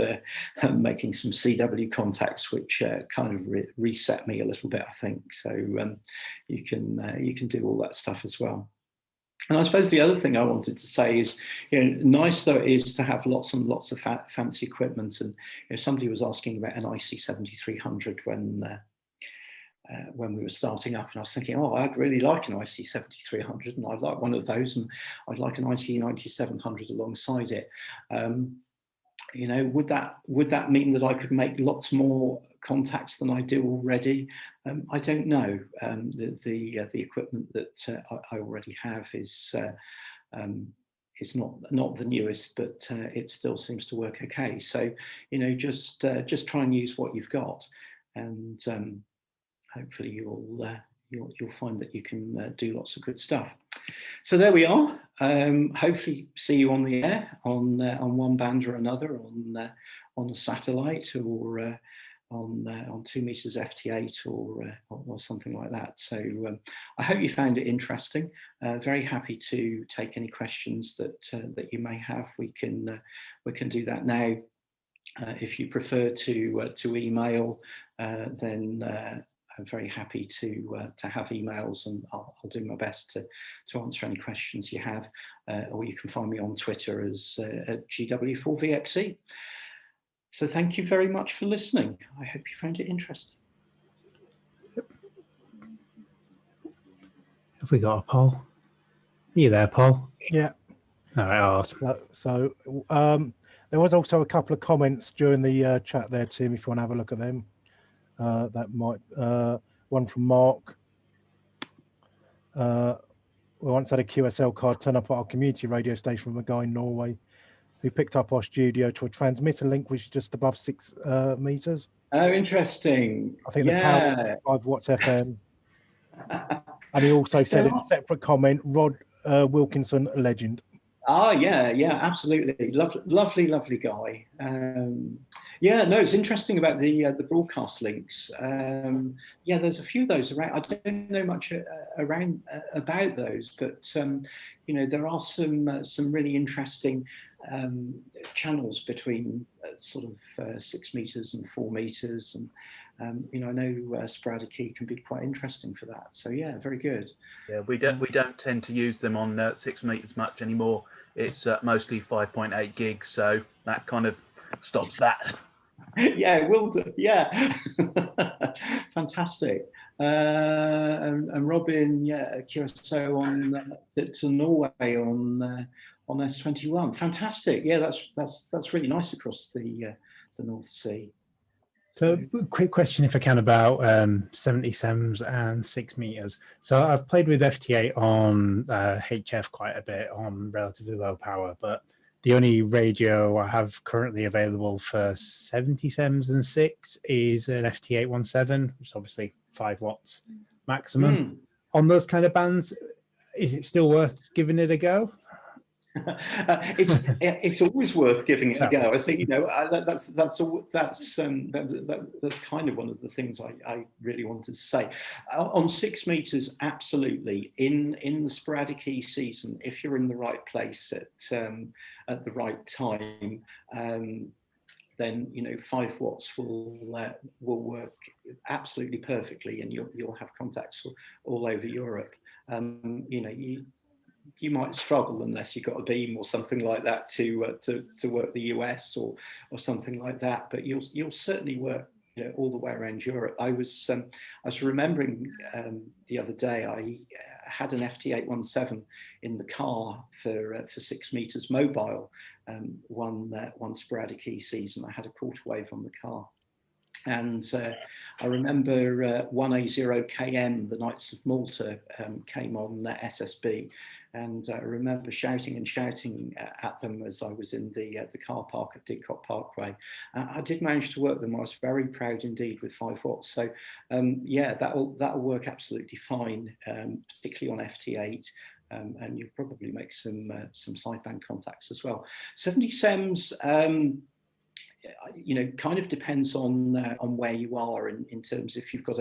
making some CW contacts, which kind of reset me a little bit, I think. So you can do all that stuff as well. And I suppose the other thing I wanted to say is, nice though it is to have lots and lots of fancy equipment. And somebody was asking about an IC 7300 when we were starting up, and I was thinking, oh, I'd really like an IC 7300, and I'd like one of those, and I'd like an IC 9700 alongside it. Would that mean that I could make lots more contacts than I do already? I don't know. The equipment that I already have is not the newest, but it still seems to work okay. So just try and use what you've got, and hopefully you'll find that you can do lots of good stuff. So there we are. Hopefully see you on the air on one band or another, on a satellite, or on 2 meters FT8 or something like that. So I hope you found it interesting. Very happy to take any questions that you may have. We can do that now. If you prefer to email, then I'm very happy to have emails, and I'll do my best to answer any questions you have. Or you can find me on Twitter as at GW4VXE. So thank you very much for listening. I hope you found it interesting. Have we got a poll? Are you there, Paul? Yeah. All right, awesome. There was also a couple of comments during the chat there, Tim, if you want to have a look at them. That might, one from Mark. We once had a QSL card turn up at our community radio station from a guy in Norway who picked up our studio to a transmitter link which is just above 6 meters. Oh, interesting. I think the power 5 watts FM. And he also said in a separate comment, Rod Wilkinson, a legend. Ah, yeah, absolutely. Lovely guy. Yeah, no, it's interesting about the broadcast links. Yeah, there's a few of those around. I don't know much about those, but you know, there are some really interesting channels between sort of 6 meters and 4 meters, and you know, I know sporadic key can be quite interesting for that. So yeah, very good. Yeah, we don't tend to use them on 6 meters much anymore. It's mostly 5.8 gigs, so that kind of stops that. Yeah, it will do. Yeah, fantastic. And Robin, yeah, QSO on to Norway on S21. Fantastic. Yeah, that's really nice across the North Sea. So quick question, if I can, about 70 SEMs and 6 meters. So I've played with FT8 on HF quite a bit on relatively low power, but the only radio I have currently available for 70 SEMs and 6 is an FT817, which is obviously 5 watts maximum. On those kind of bands, is it still worth giving it a go? It's always worth giving it a go. I think, you know, that's kind of one of the things I really wanted to say. On 6 meters, absolutely. In the sporadic key season, if you're in the right place at the right time, then, you know, 5 watts will work absolutely perfectly, and you'll have contacts all over Europe. You know, you might struggle unless you've got a beam or something like that to work the US or something like that. But you'll certainly work, you know, all the way around Europe. I was remembering the other day I had an FT817 in the car for 6 meters mobile. One sporadic key season, I had a quarter wave on the car. And I remember 1A0KM, the Knights of Malta, came on SSB, and I remember shouting at them as I was in the car park at Didcot Parkway. I did manage to work them. I was very proud indeed with 5 watts. So yeah, that'll work absolutely fine, particularly on FT8. And you'll probably make some sideband contacts as well. 70 SEMs. You know, kind of depends on where you are in terms, if you've got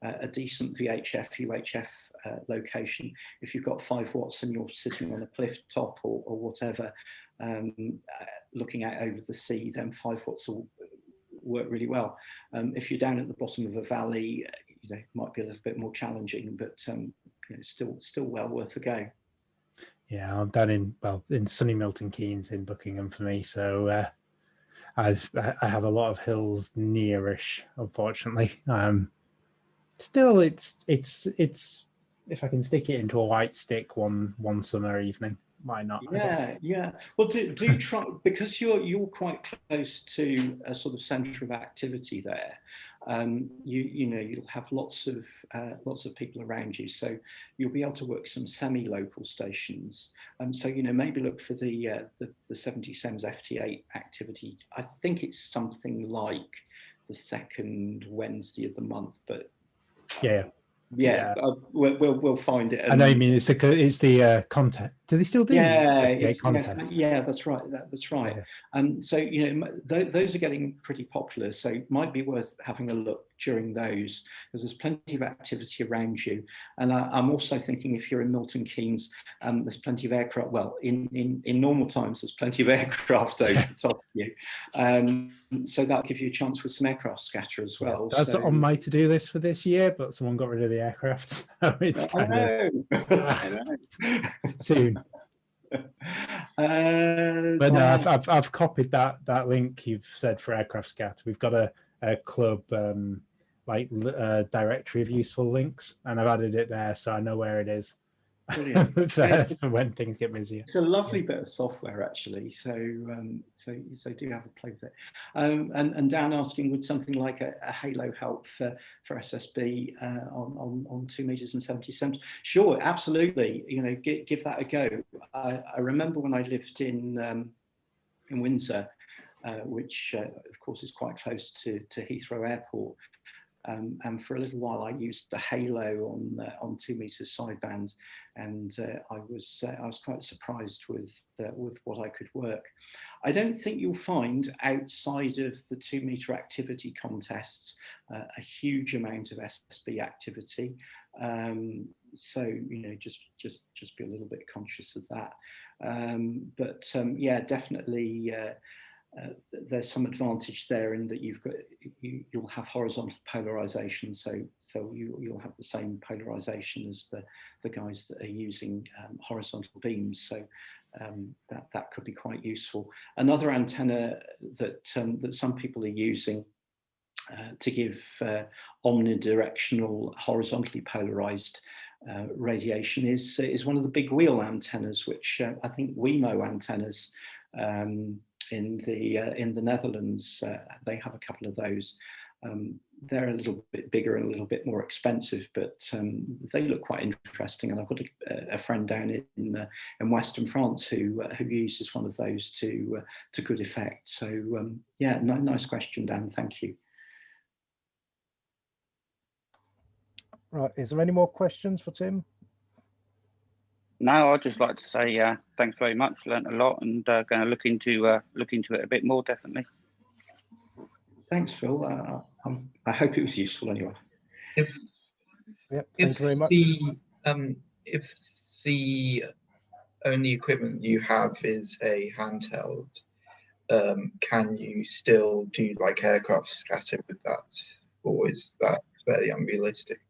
a decent VHF, UHF location. If you've got 5 watts and you're sitting on a cliff top or whatever, looking out over the sea, then 5 watts will work really well. If you're down at the bottom of a valley, you know, it might be a little bit more challenging, but you know, still well worth a go. Yeah, I'm down in sunny Milton Keynes in Buckingham for me, so I have a lot of hills nearish, unfortunately. Still, it's if I can stick it into a white stick one summer evening, why not? Yeah. Well, do try, because you're quite close to a sort of centre of activity there. You know, you'll have lots of people around you, so you'll be able to work some semi-local stations. So, you know, maybe look for the 70 SEMS FT8 activity. I think it's something like the second Wednesday of the month, but yeah. We'll find it. I know you mean it's the contest. Do they still do? Contest? Yeah, that's right. That's right. Yeah. So, you know, those are getting pretty popular. So it might be worth having a look during those, because there's plenty of activity around you. And I'm also thinking, if you're in Milton Keynes, there's plenty of aircraft. Well, in normal times, there's plenty of aircraft over the top of you. So that'll give you a chance with some aircraft scatter as well. That's on my to-do list for this year, but someone got rid of the aircraft. So it's kind of soon. But no, I've copied that link you've said for aircraft scat. We've got a club directory of useful links, and I've added it there, so I know where it is. Brilliant. when things get busier. It's a lovely bit of software, actually. So, so do have a play with it. And Dan asking, would something like a Halo help for SSB on 2 meters and 70 cents? Sure, absolutely. You know, give that a go. I remember when I lived in Windsor, which of course is quite close to Heathrow Airport. And for a little while, I used the Halo on 2 meters sideband, and I was quite surprised with what I could work. I don't think you'll find outside of the 2 meter activity contests a huge amount of SSB activity. So you know, just be a little bit conscious of that. But yeah, definitely. There's some advantage there in that you'll have horizontal polarization, so you'll have the same polarization as the guys that are using horizontal beams. So that could be quite useful. Another antenna that some people are using to give omnidirectional horizontally polarized radiation is one of the big wheel antennas, which I think WEMO antennas. In the Netherlands, they have a couple of those. They're a little bit bigger and a little bit more expensive, but they look quite interesting. And I've got a friend down in Western France who uses one of those to good effect. So yeah, nice question, Dan. Thank you. Right, is there any more questions for Tim? No, I'd just like to say thanks very much. Learned a lot, and going to look into it a bit more, definitely. Thanks, Phil. I hope it was useful anyway. Thank you very much. If the only equipment you have is a handheld, can you still do like aircraft scatter with that, or is that fairly unrealistic?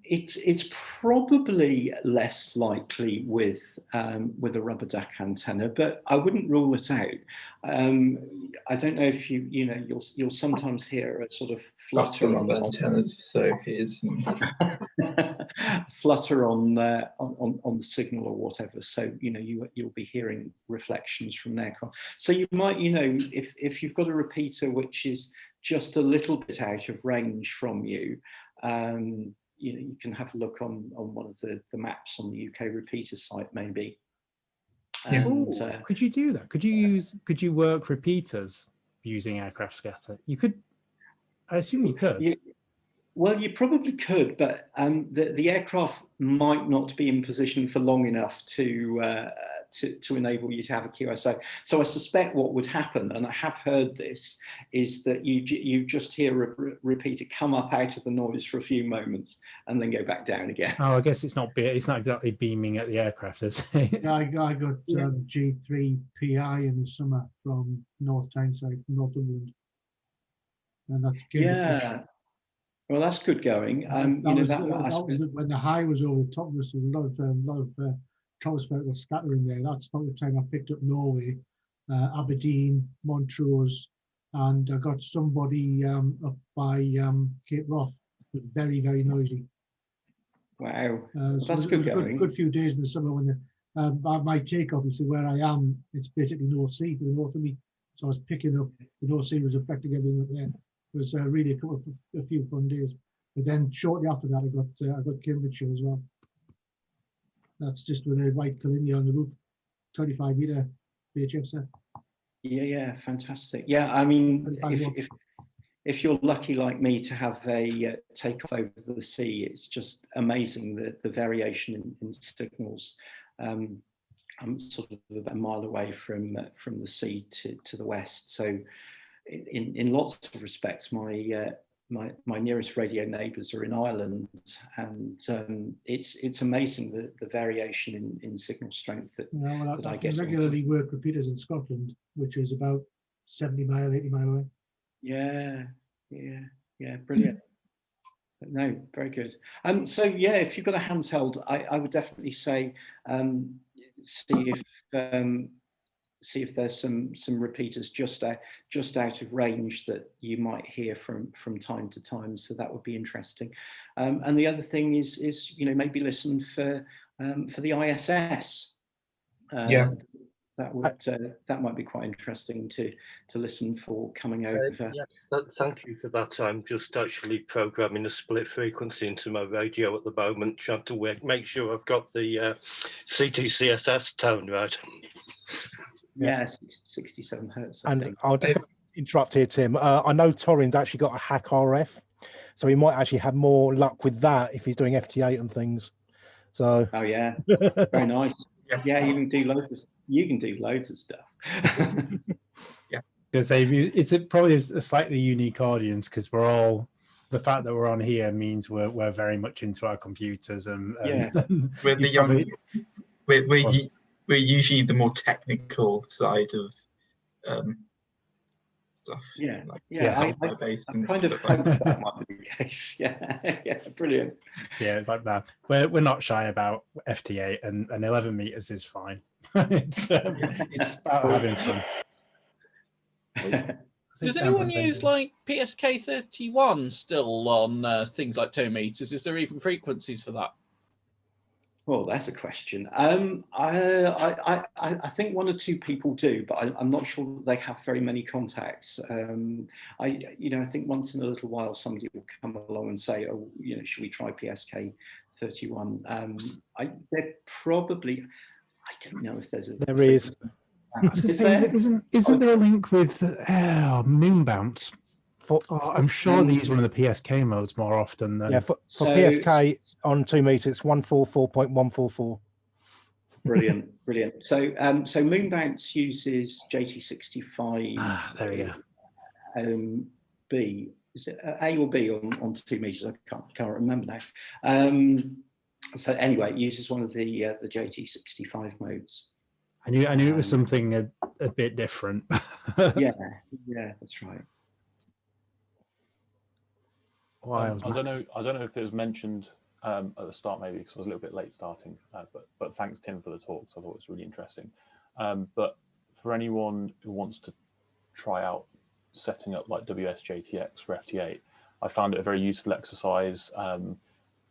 It's probably less likely with a rubber duck antenna, but I wouldn't rule it out. I don't know if you'll sometimes hear a sort of flutter on antennas, so here's flutter on the signal or whatever. So you'll be hearing reflections from an aircraft. So you might if you've got a repeater which is just a little bit out of range from you. You can have a look on one of the maps on the UK repeater site, maybe. And, could you do that? Could you work repeaters using aircraft scatter? You could. I assume you could. Well, you probably could, but the aircraft might not be in position for long enough to enable you to have a QSO. So I suspect what would happen, and I have heard this, is that you just hear a repeater come up out of the noise for a few moments and then go back down again. Oh, I guess it's not exactly beaming at the aircraft, is it? I got G3PI in the summer from North Tyneside, Northumberland, and that's yeah. Well, that's good going. That was when the high was over the top of us. There was a lot of tropospherical scattering there. That's about the time I picked up Norway, Aberdeen, Montrose, and I got somebody up by Cape Wrath. It was very, very noisy. Wow, so that's good going. Good few days in the summer when my takeoff, you see where I am, it's basically North Sea to the north of me. So I was picking up, the North Sea was affecting everything up there. It was really a few fun days. But then shortly after that, I got Cambridgeshire as well. That's just with a white Colinia on the roof, 25 meter VHF set. Yeah, fantastic. Yeah, I mean, if you're lucky like me to have a takeoff over the sea, it's just amazing the variation in signals. I'm sort of about a mile away from the sea to the west, so. In lots of respects, my nearest radio neighbours are in Ireland, and it's amazing the variation in signal strength that I get. I regularly work repeaters in Scotland, which is about 70 mile, 80 mile away. Yeah, brilliant. So, no, very good. So yeah, if you've got a handheld, I would definitely say see if see if there's some repeaters just out of range that you might hear from time to time. So that would be interesting. And the other thing is maybe listen for the ISS. Yeah. That might be quite interesting to listen for coming over. Thank you for that. I'm just actually programming a split frequency into my radio at the moment, trying to make sure I've got the CTCSS tone right. Yeah, 67 hertz. And I'll just interrupt here, Tim. I know Torrin's actually got a hack RF, so he might actually have more luck with that if he's doing FT8 and things. So. Oh yeah, very nice. Yeah, you can do loads of stuff. Yeah, because it's probably a slightly unique audience, because the fact that we're on here means we're very much into our computers, and we're the young. We're usually the more technical side of stuff. Yeah, I kind of hope that might be the case. Yeah, brilliant. Yeah, it's like that. We're not shy about FT8, and 11 meters is fine. it's about having fun. Does anyone use like PSK 31 still on things like 2 meters? Is there even frequencies for that? Well, that's a question. I think one or two people do, but I'm not sure that they have very many contacts. I think once in a little while somebody will come along and say, oh, should we try PSK 31? They're probably, I don't know if there's a. There is. Isn't there a link with Moon Bounce? I'm sure they use one of the PSK modes more often than. Yeah, for PSK on 2 meters, it's 144.144. Brilliant. So Moon Bounce uses JT65. There we go. B, is it A or B on 2 meters? I can't remember now. So anyway, it uses one of the JT65 modes. I knew it was something a bit different. yeah, that's right. I don't know if it was mentioned at the start, maybe because I was a little bit late starting, but thanks Tim for the talk. I thought it was really interesting. But for anyone who wants to try out setting up like WSJTX for FT8, I found it a very useful exercise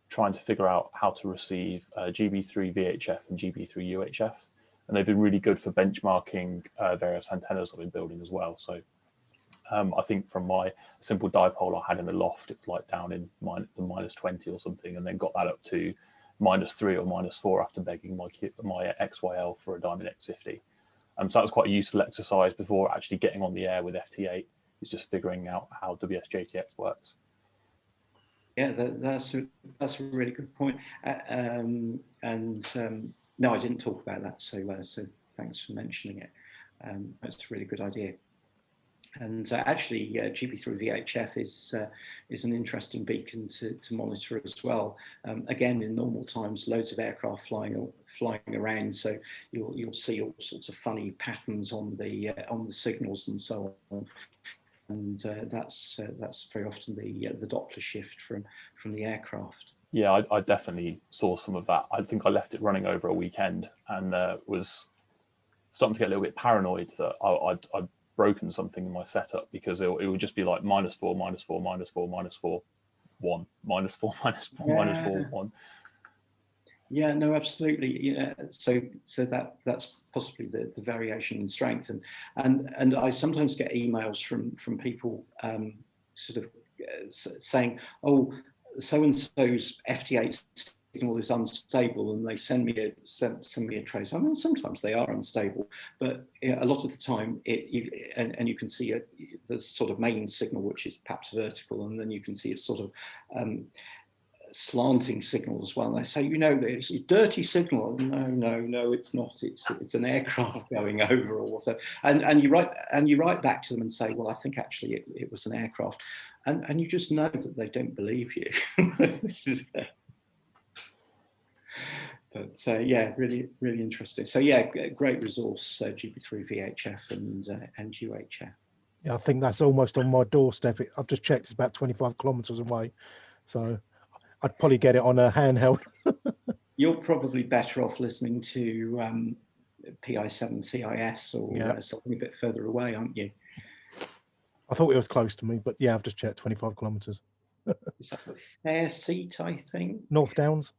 trying to figure out how to receive GB3 VHF and GB3 UHF, and they've been really good for benchmarking various antennas I've been building as well. So I think from my simple dipole I had in the loft, it's like down in the -20 or something, and then got that up to -3 or -4 after begging my XYL for a Diamond X50. So that was quite a useful exercise before actually getting on the air with FT8. Is just figuring out how WSJTX works. Yeah, that's a really good point. No, I didn't talk about that, so thanks for mentioning it. That's a really good idea. And actually, GB3 VHF is an interesting beacon to monitor as well. Again, in normal times, loads of aircraft flying around, so you'll see all sorts of funny patterns on the signals and so on. And that's very often the Doppler shift from the aircraft. Yeah, I definitely saw some of that. I think I left it running over a weekend and was starting to get a little bit paranoid that I'd broken something in my setup, because it would just be like -4, -4, -4, -4, 1, -4, -4, -4, 1. Yeah, no, absolutely. So that's possibly the variation in strength, and I sometimes get emails from people sort of saying, oh, so and so's FT8 signal is unstable, and they send me a trace. I mean, sometimes they are unstable, but a lot of the time and you can see the sort of main signal, which is perhaps vertical, and then you can see a sort of slanting signal as well. And they say, it's a dirty signal. No, it's not. It's an aircraft going over or whatever. And you write back to them and say, well, I think actually it was an aircraft, and you just know that they don't believe you. But yeah, really, really interesting. So yeah, great resource, GB3 VHF and UHF. Yeah, I think that's almost on my doorstep. I've just checked; it's about 25 kilometers away, so I'd probably get it on a handheld. You're probably better off listening to PI7 CIS or Yeah. something a bit further away, aren't you? I thought it was close to me, but yeah, I've just checked 25 kilometres. Is that a fair seat, I think? North Downs.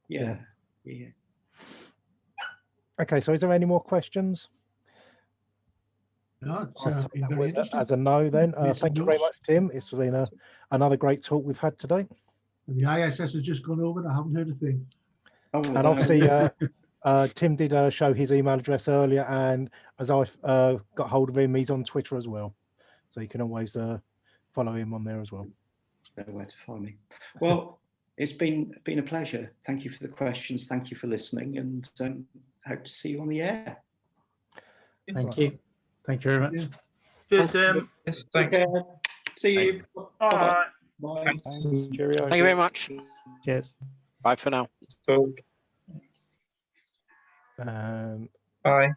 Yeah. Yeah. Okay, so is there any more questions? No, it's, I'll take been that very with- interesting. as a no then. Made some Thank you very notes. much, Tim. It's been another great talk we've had today. And the ISS has just gone over and I haven't heard a thing. Oh, And no. obviously, Tim did show his email address earlier, and as I've got hold of him, he's on Twitter as well. So you can always follow him on there as well. Know where to find me. Well, it's been a pleasure. Thank you for the questions. Thank you for listening, and hope to see you on the air. Thank you. Thank you very much. Yeah. Cheers, Tim. Yes, Take thanks. care. See you. Bye. Bye. Thanks. Cheerio. Thank you very much. Cheers. Bye for now. So, Um, bye.